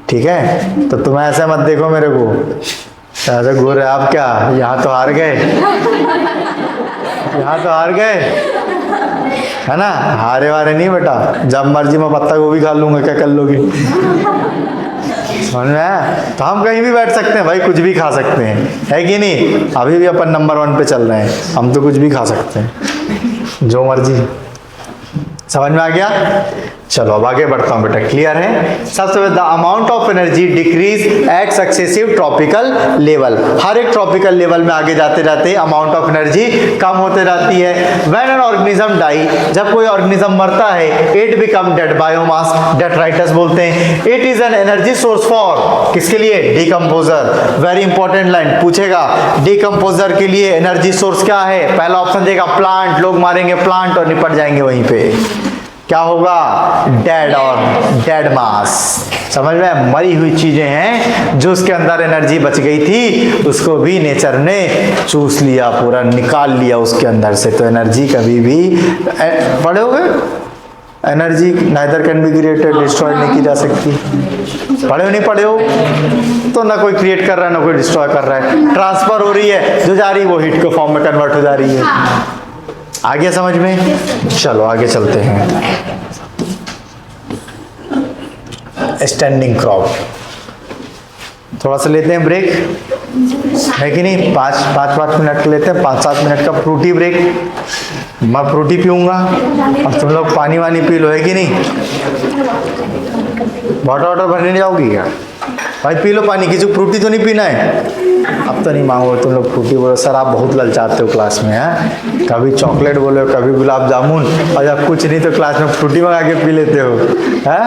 ठीक है? तो तुम ऐसे मत देखो मेरे को ऐसे घूर रहे आप, क्या यहाँ तो हार गए, यहाँ तो हार गए, है ना? हारे वारे नहीं बेटा, जब मर्जी मैं पत्ता गोभी खा लूंगा, क्या कर लोगे? समझ में आया? तो हम कहीं भी बैठ सकते हैं भाई, कुछ भी खा सकते हैं, है कि नहीं? अभी भी अपन नंबर 1 पे चल रहे हैं, हम तो कुछ भी खा सकते हैं, जो मर्जी। समझ में आ गया? चलो अब आगे बढ़ता हूं बेटा, क्लियर है? सबसे पहले the amount of energy decrease at successive tropical level. हर एक ट्रॉपिकल लेवल में आगे जाते जाते अमाउंट ऑफ एनर्जी कम होते जाती है। व्हेन एन ऑर्गेनिज्म डाई, जब कोई ऑर्गेनिज्म मरता है, it become dead biomass, detritus बोलते हैं। It is an energy source for, किसके लिए? डिकम्पोजर। वेरी इंपॉर्टेंट लाइन पूछेगा, डिकम्पोजर के लिए एनर्जी सोर्स क्या है? पहला ऑप्शन देगा प्लांट, लोग मारेंगे प्लांट और निपट जाएंगे वहीं पे। क्या होगा? डेड और डेड मास। समझ में? मरी हुई चीजें हैं, जो उसके अंदर एनर्जी बच गई थी उसको भी नेचर ने चूस लिया, पूरा निकाल लिया उसके अंदर से। तो एनर्जी कभी भी पढ़े होगे, energy neither can be created destroyed नहीं की जा सकती। पढ़े हो नहीं पढ़े हो? तो ना कोई क्रिएट कर रहा है ना कोई डिस्ट्रॉय कर रहा है, ट्रांसफर हो रही है, जो जा रही है वो हीट के फॉर्म में कन्वर्ट हो जा रही है। आ गया समझ में? चलो आगे चलते हैं। स्टैंडिंग क्रॉप, थोड़ा सा लेते हैं ब्रेक, है कि नहीं? 5 मिनट लेते हैं, 5-7 मिनट का फ्रूटी ब्रेक। मैं फ्रूटी पीऊंगा और तुम लोग पानी वानी पी लो, है कि नहीं? वाटर भरने नहीं जाओगी क्या? भाई पी लो पानी, किसी को फ्रूटी तो नहीं पीना है? अब तो नहीं मांगो तुम लोग फ्रूटी, बोलो सर आप बहुत ललचाते हो क्लास में, हैं? कभी चॉकलेट बोलो, कभी गुलाब जामुन, और जब कुछ नहीं तो क्लास में फ्रूटी मंगा के पी लेते हो, हैं?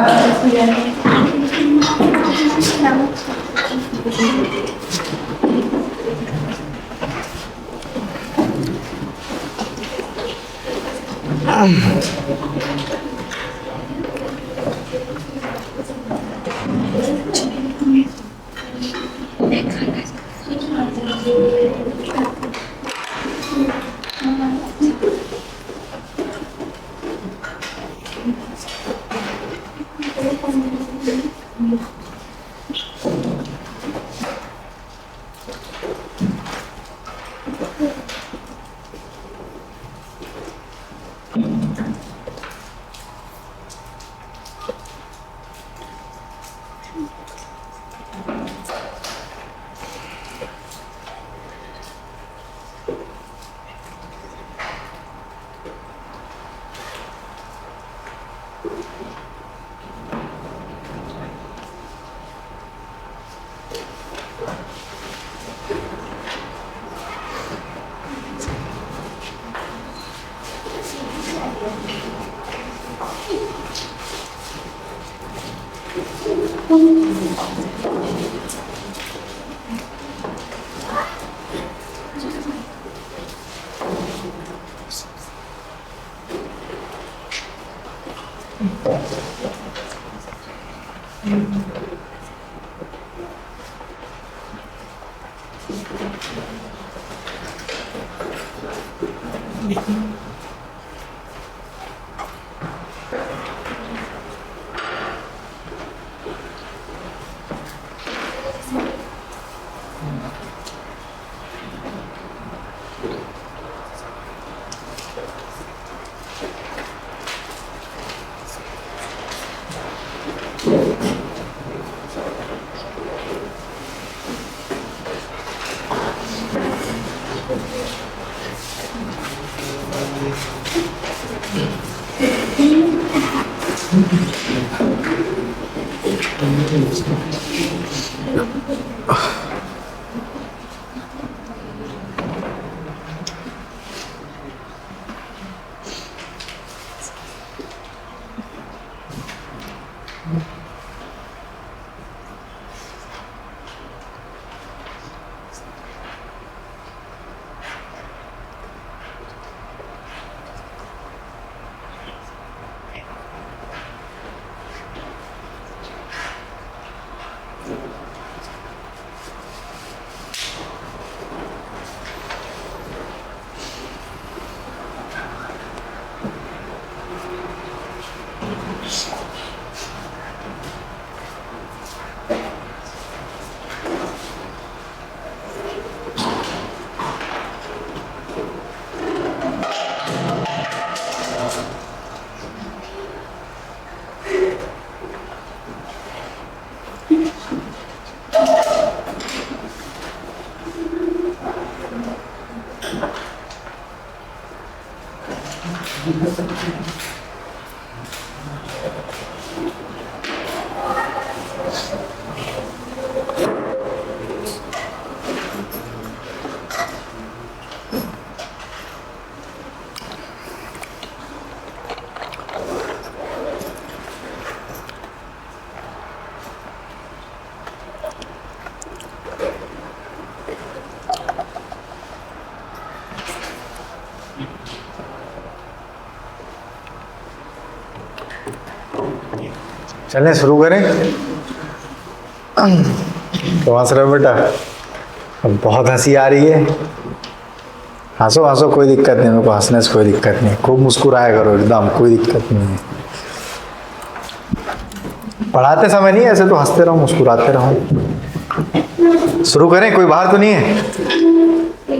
चलें शुरू करें। तो हंस रहे हो बेटा? अब बहुत हंसी आ रही है। हंसो हंसो, कोई दिक्कत नहीं, मेरे को हंसने से कोई दिक्कत नहीं। खूब मुस्कुराया करो एकदम, कोई दिक्कत नहीं है। पढ़ाते समय नहीं, ऐसे तो हंसते रहो, मुस्कुराते रहो। शुरू करें? कोई बाहर तो नहीं है?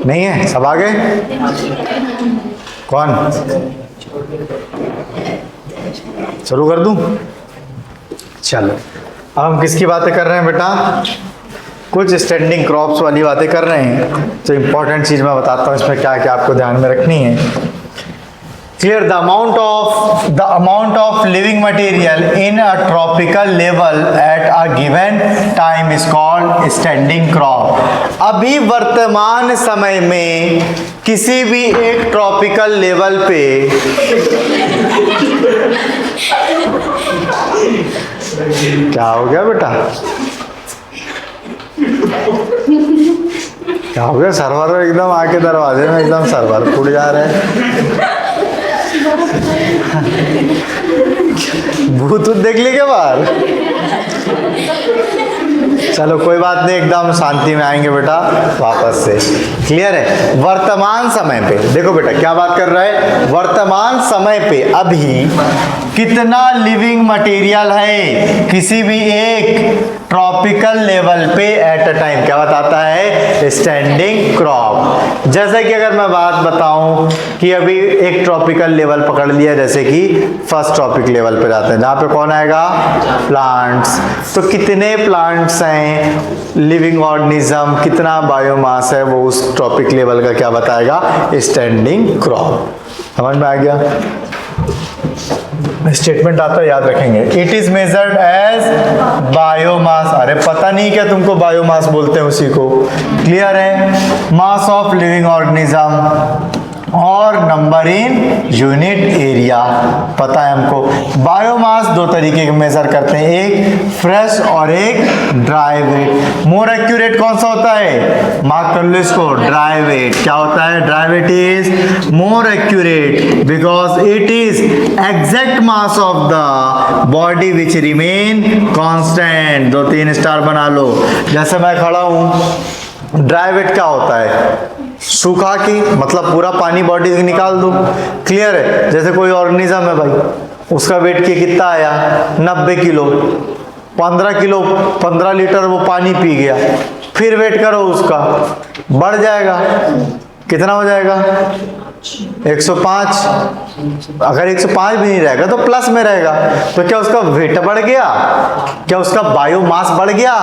नहीं है? सब आ गए? कौन? शुरू कर दूं? चलो, अब हम किसकी बातें कर रहे हैं बेटा? कुछ स्टैंडिंग क्रॉप्स वाली बातें कर रहे हैं। तो इंपॉर्टेंट चीज मैं बताता हूँ इसमें क्या क्या आपको ध्यान में रखनी है। Clear, the amount of living material in a tropical level at a given time is called standing crop. अभी वर्तमान समय में किसी भी एक ट्रॉपिकल लेवल पे क्या हो गया बेटा? क्या हो गया? सर्वर एकदम आके दरवाजे में एकदम सर्वर फूट जा रहे हैं। भूत देख ली क्या बाहर? चलो कोई बात नहीं, एकदम शांति में आएंगे बेटा वापस से। क्लियर है? वर्तमान समय पे देखो बेटा, क्या बात कर रहा है? वर्तमान समय पे अभी कितना लिविंग मटेरियल है किसी भी एक ट्रॉपिकल लेवल पे एट अ टाइम, क्या बताता है? Standing crop. जैसे कि अगर मैं बात बताऊं कि अभी एक ट्रॉपिकल लेवल पकड़ लिया, जैसे कि फर्स्ट ट्रॉपिक लेवल पे जाते हैं, जहाँ पे कौन आएगा? प्लांट्स। तो कितने प्लांट्स हैं, लिविंग ऑर्गेनिज्म, कितना बायोमास है, वो उस ट्रॉपिक लेवल का क्या बताएगा? Standing crop. समझ में आ गया? स्टेटमेंट आता है, याद रखेंगे। It is measured as biomass. अरे पता नहीं क्या तुमको बायोमास बोलते हैं उसी को। क्लियर है? मास ऑफ लिविंग ऑर्गेनिज्म और नंबर इन यूनिट एरिया पता है हमको। बायोमास दो तरीके के मेजर करते हैं, एक फ्रेश और एक ड्राई वेट। मोर एक्यूरेट कौन सा होता है? मार्क कर लो इसको, ड्राई वेट। क्या होता है? Dry weight is more accurate because it is exact mass of the body which remain constant. 2-3 star बना लो। जैसे मैं खड़ा हूं, ड्राई वेट क्या होता है? सूखा की मतलब पूरा पानी बॉडी से निकाल दो। क्लियर है? जैसे कोई ऑर्गेनिज्म है भाई, उसका वेट कितना आया? 90 किलो। 15 किलो 15 लीटर वो पानी पी गया, फिर वेट करो उसका, बढ़ जाएगा। कितना हो जाएगा? 105। अगर 105 भी नहीं रहेगा तो प्लस में रहेगा। तो क्या उसका वेट बढ़ गया? क्या उसका बायोमास बढ़ गया?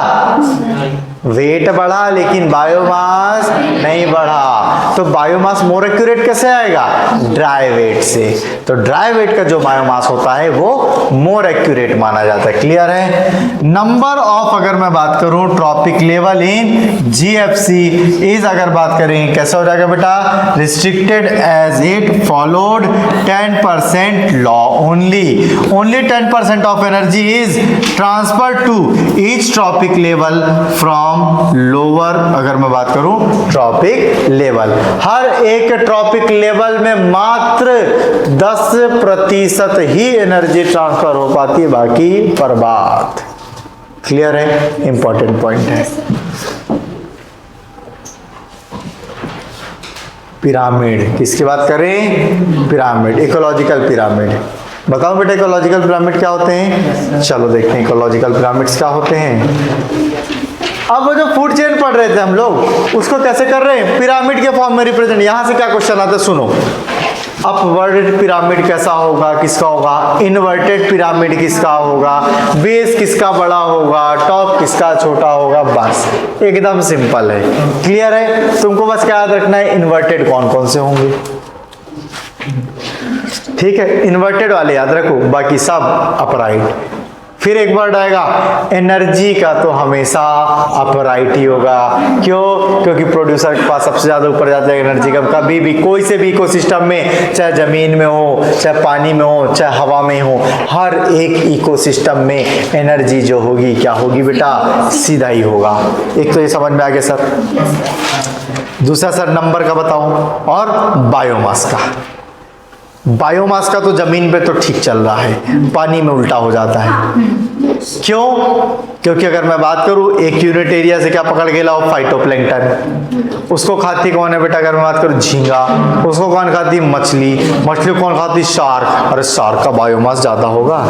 वेट बढ़ा लेकिन बायोमास नहीं बढ़ा। तो बायोमास मोर एक्यूरेट कैसे आएगा? ड्राई वेट से। तो ड्राई वेट का जो बायोमास होता है वो मोर एक्यूरेट माना जाता है। क्लियर है? नंबर ऑफ अगर मैं बात करूं trophic level in GFC is, अगर बात करें कैसा हो जाएगा बेटा? Restricted as it followed 10% law only 10% of energy is transfer to each trophic level from lower, अगर मैं बात करूं ट्रॉपिक लेवल, हर एक ट्रॉपिक लेवल में मात्र 10% ही एनर्जी ट्रांसफर हो पाती है, बाकी बर्बाद। क्लियर है? इंपॉर्टेंट पॉइंट है। पिरामिड किसकी बात करें? Pyramid, ecological pyramid. बताओ बेटा इकोलॉजिकल पिरामिड क्या होते हैं? चलो देखते हैं इकोलॉजिकल पिरामिड्स क्या होते हैं। अब वो जो फूड चेन पढ़ रहे थे हम लोग, उसको कैसे कर रहे हैं? पिरामिड के फॉर्म में रिप्रेजेंट। यहां से क्या क्वेश्चन आता है सुनो। अपवर्डेड पिरामिड कैसा होगा? किसका होगा? इन्वर्टेड पिरामिड किसका होगा? बेस किसका बड़ा होगा? टॉप किसका छोटा होगा? बस एकदम सिंपल है। क्लियर है? तुमको बस क्या याद रखना है? इन्वर्टेड कौन कौन से होंगे। ठीक है, इन्वर्टेड वाले याद रखो, बाकी सब अपराइट। फिर एक वर्ड आएगा एनर्जी का, तो हमेशा अपराइट ही होगा। क्यों? क्योंकि प्रोड्यूसर के पास सबसे ज्यादा ऊपर जाता है एनर्जी का। कभी भी कोई से भी इकोसिस्टम में, चाहे जमीन में हो, चाहे पानी में हो, चाहे हवा में हो, हर एक इकोसिस्टम में एनर्जी जो होगी क्या होगी बेटा? सीधा ही होगा। एक तो ये समझ में आ गया सर। दूसरा सर नंबर का बताऊं, और बायोमास का। बायोमास का तो जमीन पे तो ठीक चल रहा है, पानी में उल्टा हो जाता है। क्यों? क्योंकि अगर मैं बात करूं एक यूनिट एरिया से क्या पकड़ के लाओ? फाइटोप्लैंक्टन। उसको खाती कौन है बेटा? अगर मैं बात करूं झींगा। उसको कौन खाती? मछली। मछली कौन खाती? शार्क। अरे शार्क का बायोमास ज्यादा होगा,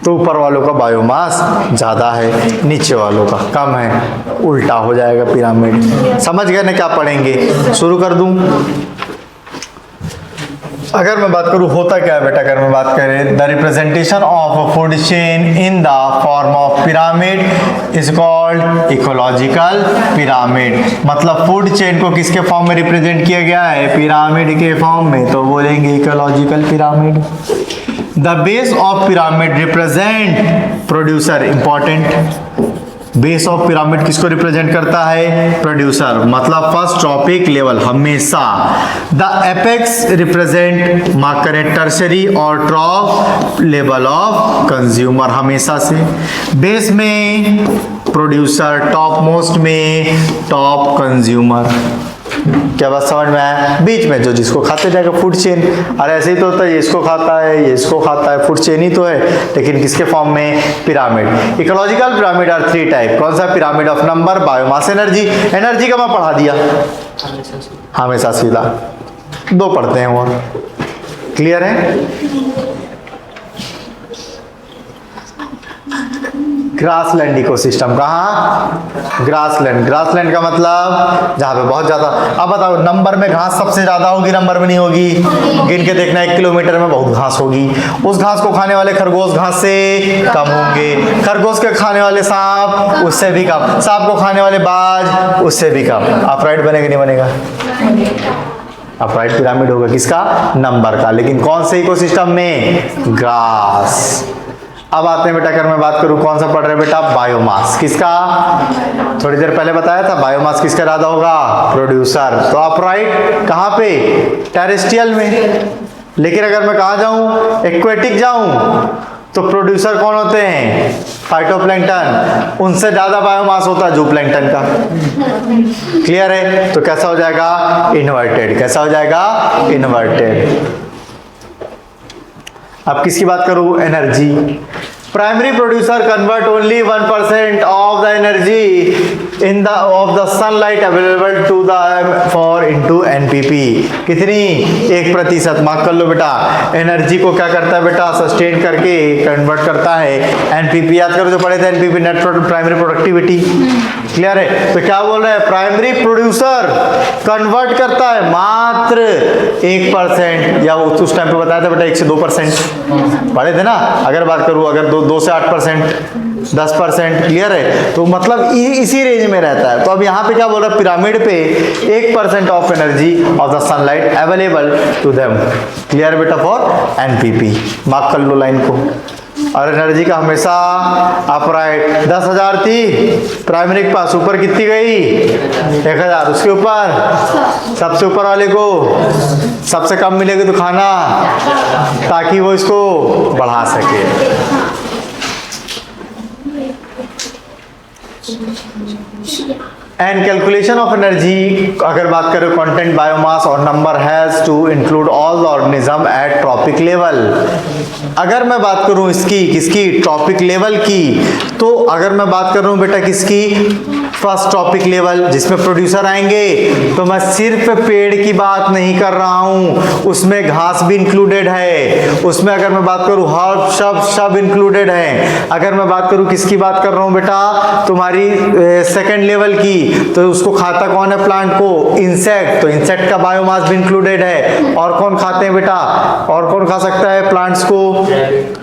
तो ऊपर वालों का बायोमास ज्यादा है, नीचे वालों का कम है, उल्टा हो जाएगा पिरामिड। समझ गए ना क्या पढ़ेंगे? शुरू कर दूं? अगर मैं बात करूं होता क्या है बेटा? अगर मैं बात करें the representation of food chain in the form of pyramid is called ecological pyramid. मतलब फूड चेन को किसके फॉर्म में रिप्रेजेंट किया गया है? पिरामिड के फॉर्म में, तो बोलेंगे ecological pyramid. The base of pyramid represent producer. Important, base of pyramid किसको रिप्रेजेंट करता है? प्रोड्यूसर। मतलब फर्स्ट ट्रॉपिक लेवल हमेशा। द एपेक्स रिप्रेजेंट मार्क करें टर्शरी और टॉप लेवल ऑफ कंज्यूमर, हमेशा से। बेस में प्रोड्यूसर, टॉप मोस्ट में टॉप कंज्यूमर। क्या बात समझ में आया? बीच में जो जिसको खाते जाएगा फूड चेन। अरे ऐसे ही तो होता है, ये इसको खाता है, ये इसको खाता है, फूड चेन ही तो है, लेकिन किसके फॉर्म में? Pyramid. Ecological pyramid are 3 type. कौन सा? Pyramid of number, biomass, energy. Energy का मैं पढ़ा दिया हमेशा सीधा, 2 पढ़ते हैं और। क्लियर है? Grassland ecosystem. कहाँ? ग्रासलैंड। ग्रासलैंड का मतलब जहाँ पे बहुत ज्यादा। अब बताओ नंबर में घास सबसे ज्यादा होगी, नंबर में नहीं होगी? गिन के देखना 1 किलोमीटर में बहुत घास होगी। उस घास को खाने वाले खरगोश घास से कम होंगे, खरगोश के खाने वाले सांप उससे भी कम, सांप को खाने वाले बाज उससे भी कम। अपराइट बनेगा नहीं बनेगा? अपराइट पिरामिड होगा किसका? नंबर का। लेकिन कौन से इकोसिस्टम में? ग्रास। अब आते हैं बेटा, अगर मैं बात करूं कौन सा पढ़ रहे हैं बेटा? बायोमास। किसका? थोड़ी देर पहले बताया था बायोमास किसका ज्यादा होगा? प्रोड्यूसर। तो अपराइट कहां पे? टेरेस्ट्रियल में। लेकिन अगर मैं कहा जाऊं, एक्वेटिक जाऊं, तो प्रोड्यूसर कौन होते हैं? फाइटोप्लैंक्टन। उनसे ज्यादा बायोमास होता है जूप्लैंक्टन का। क्लियर है? तो कैसा हो जाएगा? इन्वर्टेड। कैसा हो जाएगा? इन्वर्टेड। अब किसकी बात करूं? Energy. Primary producer convert only 1% of the energy in the of the sunlight available to the for into NPP, कितनी 1%। मार्क कर लो बेटा। एनर्जी को क्या करता है बेटा, सस्टेन करके कन्वर्ट करता है एनपीपी। याद करो जो पढ़े थे NPP, net primary productivity. Clear है? तो क्या बोल रहे हैं, प्राइमरी प्रोड्यूसर कन्वर्ट करता है मात्र 1%, या उस टाइम पे बताया था बेटा 1 से 2% पढ़े थे ना। अगर बात करूं अगर 2 से 8%, 10%। क्लियर है? तो मतलब इसी रेंज में रहता है। तो अब यहाँ पे क्या बोल रहा है, पिरामिड पे 1% of energy of the sunlight available to them. Clear बेटा? For NPP. मार्क कर लो लाइन को। और एनर्जी का हमेशा अपराइट 10,000 थी प्राइमरी के पास, ऊपर कितनी गई 1,000, उसके ऊपर सबसे ऊपर वाले को सबसे कम मिलेगी तो खाना, ताकि वो इसको बढ़ा सके। एंड कैलकुलेशन ऑफ एनर्जी, अगर बात करें कंटेंट बायोमास और number has to include all the organism at trophic level. अगर मैं बात करूं इसकी किसकी, ट्रॉपिक लेवल की, तो अगर मैं बात कर रहा हूं बेटा किसकी, फर्स्ट ट्रॉपिक लेवल जिसमें प्रोड्यूसर आएंगे, तो मैं सिर्फ पेड़ की बात नहीं कर रहा हूं, उसमें घास भी इंक्लूडेड है, उसमें अगर मैं बात करूं हर्ब सब इंक्लूडेड है। अगर मैं बात करूं किसकी बात कर रहा हूं बेटा, तुम्हारी सेकेंड लेवल की, तो उसको खाता कौन है प्लांट को, इंसेक्ट, तो इंसेक्ट का बायोमास भी इंक्लूडेड है। और कौन खाते हैं बेटा, और कौन खा सकता है प्लांट्स को,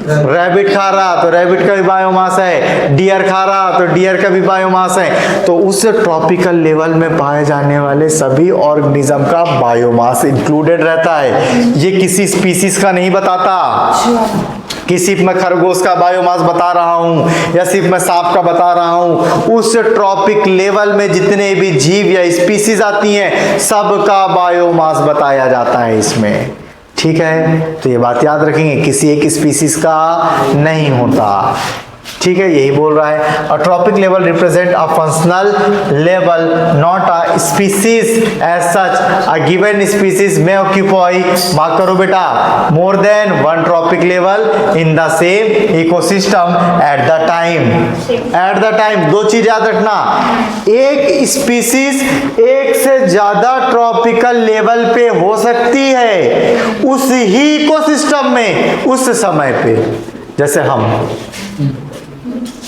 रैबिट खा रहा तो रैबिट का भी बायोमास है, डियर खा रहा तो डियर का भी बायोमास है। तो उस ट्रॉपिकल लेवल में पाए जाने वाले सभी ऑर्गेनिज्म का बायोमास इंक्लूडेड रहता है। ये किसी स्पीसीज का नहीं बताता कि सिर्फ मैं खरगोश का बायोमास बता रहा हूं या सिर्फ मैं सांप का बता रहा हूं। उस ट्रॉपिक लेवल में जितने भी जीव या स्पीसीज आती हैं सबका बायोमास बताया जाता है इसमें। ठीक है? तो ये बात याद रखेंगे, किसी एक स्पीसीज का नहीं होता। ठीक है? यही बोल रहा है। A trophic level represent a functional level, not a species as such. A given species में ऑक्यूपाई, मार्क करो बेटा, more than one trophic level in the same ecosystem at the time. At the time दो चीज याद रखना, एक species एक से ज्यादा ट्रॉपिकल लेवल पे हो सकती है उस ही इकोसिस्टम में उस समय पे, जैसे हम,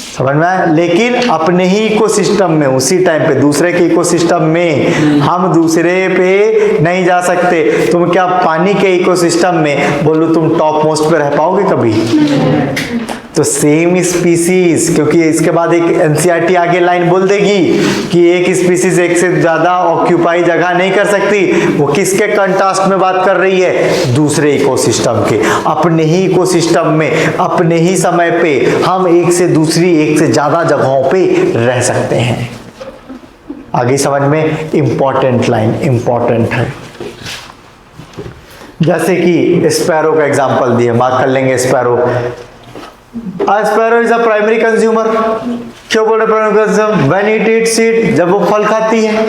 समझ में आया? लेकिन अपने ही इकोसिस्टम में उसी टाइम पे, दूसरे के इकोसिस्टम में हम दूसरे पे नहीं जा सकते। तुम क्या पानी के इकोसिस्टम में बोलो तुम टॉप मोस्ट पे रह पाओगे कभी? तो सेम स्पीसीज, क्योंकि इसके बाद एक एनसीईआरटी आगे लाइन बोल देगी कि एक स्पीसीज एक से ज्यादा ऑक्यूपाई जगह नहीं कर सकती। वो किसके कंट्रास्ट में बात कर रही है? दूसरे इकोसिस्टम के। अपने ही इकोसिस्टम में अपने ही समय पे हम एक से दूसरी, एक से ज्यादा जगहों पे रह सकते हैं। आगे समझ में? इंपॉर्टेंट लाइन, इंपॉर्टेंट है। जैसे कि स्पैरो का एग्जांपल दिया, मार्क कर लेंगे sparrow. Sparrow is a primary consumer. क्यों बोल रहे primary consumer? When it eats seed, जब वो फल खाती है।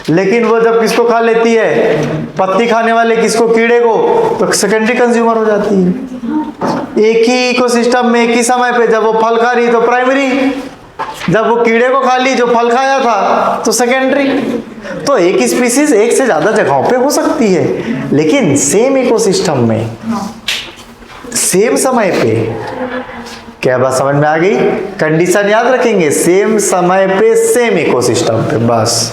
लेकिन वो जब किसको खा लेती है, पत्ती खाने वाले किसको, कीड़े को, तो सेकेंडरी कंज्यूमर हो जाती है। एक ही इकोसिस्टम में एक ही समय पे, जब वो फल खा रही तो प्राइमरी, जब वो कीड़े को खा ली जो फल खाया था तो सेकेंडरी। तो एक स्पीसीज एक से ज्यादा जगहों पे हो सकती है, लेकिन सेम इकोसिस्टम में सेम समय पे। क्या बात समझ में आ गई? कंडीशन याद रखेंगे, सेम समय पे सेम इकोसिस्टम पे, बस।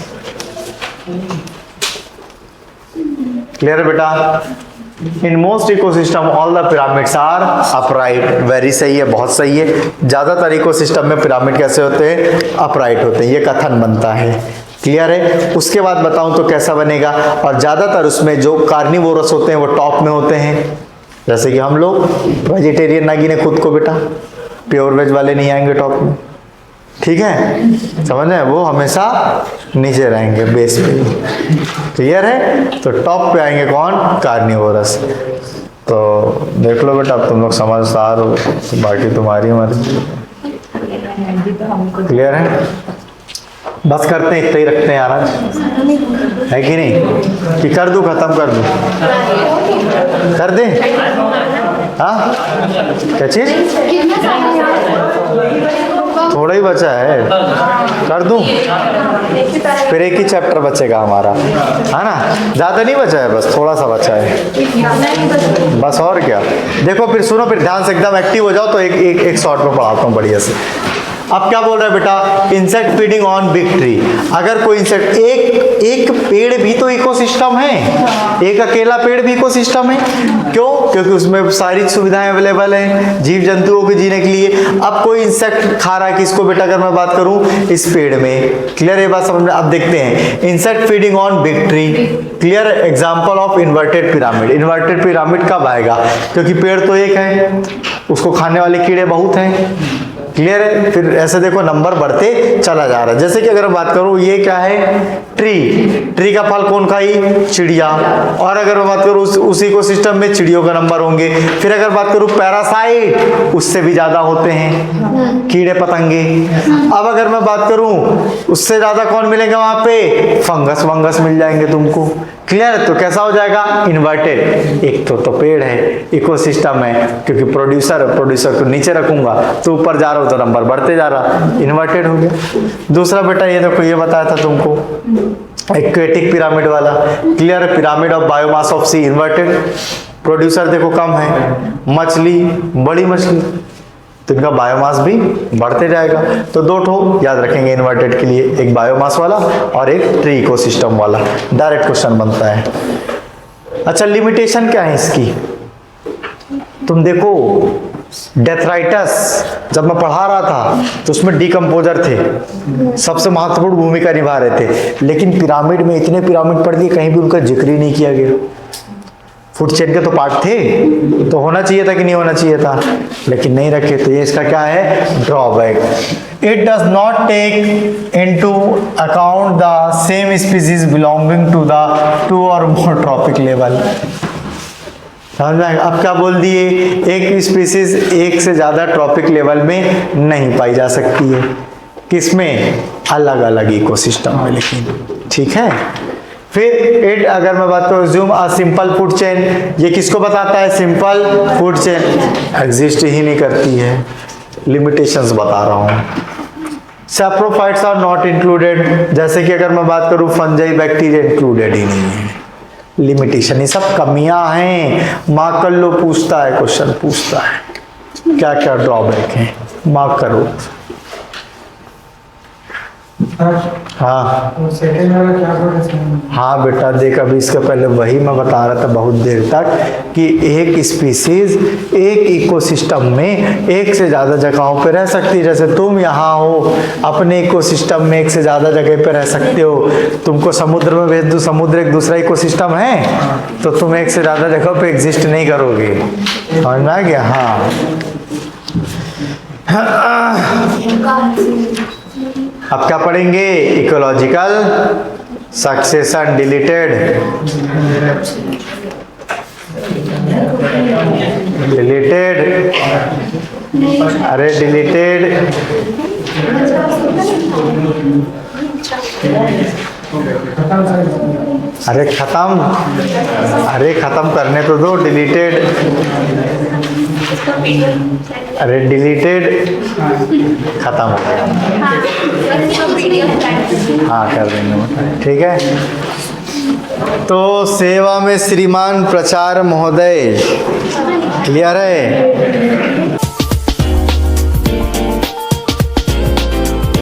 क्लियर है बेटा? In most ecosystem all the pyramids are upright. Very सही है, बहुत सही है। ज्यादातर इकोसिस्टम में पिरामिड कैसे होते हैं? अपराइट होते हैं। ये कथन बनता है। क्लियर है? उसके बाद बताऊं तो कैसा बनेगा। और ज्यादातर उसमें जो कार्निवोरस होते हैं वो टॉप में होते हैं, जैसे कि हम लोग वेजिटेरियन ना गिने खुद को बेटा, प्योर वेज वाले नहीं आएंगे टॉप में। ठीक है? समझ रहे हैं? वो हमेशा नीचे रहेंगे बेस पे। क्लियर है? तो टॉप पे आएंगे कौन? कार्निवोरस। तो देख लो बेटा, अब तुम लोग समझदार हो, बाकी तुम्हारी मर्जी। क्लियर है? बस करते हैं, इतना ही रखते हैं यार आज, है कि नहीं? कि कर दूं, खत्म कर दूं? कर दें? हाँ क्या चीज? थोड़ा ही बचा है, कर दूं? फिर एक ही चैप्टर बचेगा हमारा, है ना? ज़्यादा नहीं बचा है, बस थोड़ा सा बचा है बस, और क्या। देखो फिर सुनो, फिर ध्यान से एकदम एक्टिव हो जाओ, तो एक शॉर्ट में पढ़ाता हूँ बढ़िया से। अब क्या बोल रहा है बेटा? Insect feeding on big tree. अगर कोई इंसेक्ट, एक पेड़ भी तो इकोसिस्टम है, एक अकेला पेड़ भी इकोसिस्टम है। क्यों? क्योंकि उसमें सारी सुविधाएं अवेलेबल हैं जीव जंतुओं के जीने के लिए। अब कोई इंसेक्ट खा रहा है किसको बेटा? अगर मैं बात करूं इस पेड़ में, क्लियर है बात समझ में? अब देखते हैं, insect feeding on big tree, clear. Example of inverted pyramid. Inverted pyramid कब आएगा? क्योंकि पेड़ तो एक है, उसको खाने वाले कीड़े बहुत हैं, क्लियर है। फिर ऐसे देखो नंबर बढ़ते चला जा रहा है। जैसे कि अगर मैं बात करूं, ये क्या है? ट्री का फल कौन खाई? चिड़िया। और अगर मैं बात करूं उसी को सिस्टम में चिड़ियों का नंबर होंगे। फिर अगर बात करूं पैरासाइट, उससे भी ज्यादा होते हैं, कीड़े पतंगे। अब अगर मैं बात करूं उससे ज्यादा कौन मिलेंगे वहां पे? फंगस मिल जाएंगे तुमको, क्लियर। तो कैसा हो जाएगा? इन्वर्टेड। एक तो पेड़ है, इकोसिस्टम है, क्योंकि प्रोड्यूसर को नीचे रखूंगा तो ऊपर जा रहा हूं तो नंबर बढ़ते जा रहा, इन्वर्टेड हो गया। दूसरा बेटा ये देखो, ये बताया था तुमको एक्वेटिक पिरामिड वाला, clear. Pyramid of biomass of sea, inverted. Producer देखो कम है, मछली, बड़ी मछली, तो इनका बायोमास भी बढ़ते जाएगा। तो दो ठो याद रखेंगे इन्वर्टेड के लिए, एक बायोमास वाला और एक ट्री इकोसिस्टम वाला। डायरेक्ट क्वेश्चन बनता है। अच्छा, लिमिटेशन क्या है इसकी? तुम देखो डेथराइटस जब मैं पढ़ा रहा था तो उसमें डिकम्पोजर थे, सबसे महत्वपूर्ण भूमिका निभा रहे थे। लेकिन पिरामिड में इतने पिरामिड पढ़ दिए, कहीं भी उनका जिक्र ही नहीं किया गया। फूड चेन के तो पार्ट थे, तो होना चाहिए था कि नहीं होना चाहिए था, लेकिन नहीं रखे। तो ये इसका क्या है? Drawback. It does not take into account the same species belonging to the 2 or more trophic level. समझ में आएगा? अब क्या बोल दिए? एक स्पीसीज एक से ज्यादा ट्रॉपिक लेवल में नहीं पाई जा सकती है। किसमें? अलग अलग इकोसिस्टम में, लेकिन ठीक है। फिर इट, अगर मैं बात करूं ज्यूम अ सिंपल फूड चेन, ये किसको बताता है? सिंपल फूड चेन एग्जिस्ट ही नहीं करती है। लिमिटेशंस बता रहा हूं। सैप्रोफाइट्स आर नॉट इंक्लूडेड, जैसे कि अगर मैं बात करूं फंजाई बैक्टीरिया इंक्लूडेड ही नहीं है। लिमिटेशन, ये सब कमियां हैं। मार्क कर लो, पूछता है क्वेश्चन, पूछता है क्या क्या ड्रॉबैक है, मार्क करो। हाँ वो सेकंड वाला क्या बोल रहे थे? हाँ बेटा देख, अभी इसके पहले वही मैं बता रहा था बहुत देर तक कि एक स्पीसीज एक इकोसिस्टम में एक से ज़्यादा जगहों पे रह सकती है। जैसे तुम यहाँ हो, अपने इकोसिस्टम में एक से ज़्यादा जगह पे रह सकते हो। तुमको समुद्र में भेज दो, समुद्र एक दूसरा इकोसिस्टम है, तो तुम एक से ज़्यादा जगह पे एग्जिस्ट नहीं करोगे। समझ में आ गया? हाँ। अब क्या पढ़ेंगे? इकोलॉजिकल सक्सेशन डिलीटेड, अरे डिलीटेड, अरे खत्म करने तो दो। डिलीटेड, अरे डिलीटेड खत्म हो गया। हाँ कर देंगे, ठीक है। तो सेवा में श्रीमान प्रचार महोदय, क्लियर है?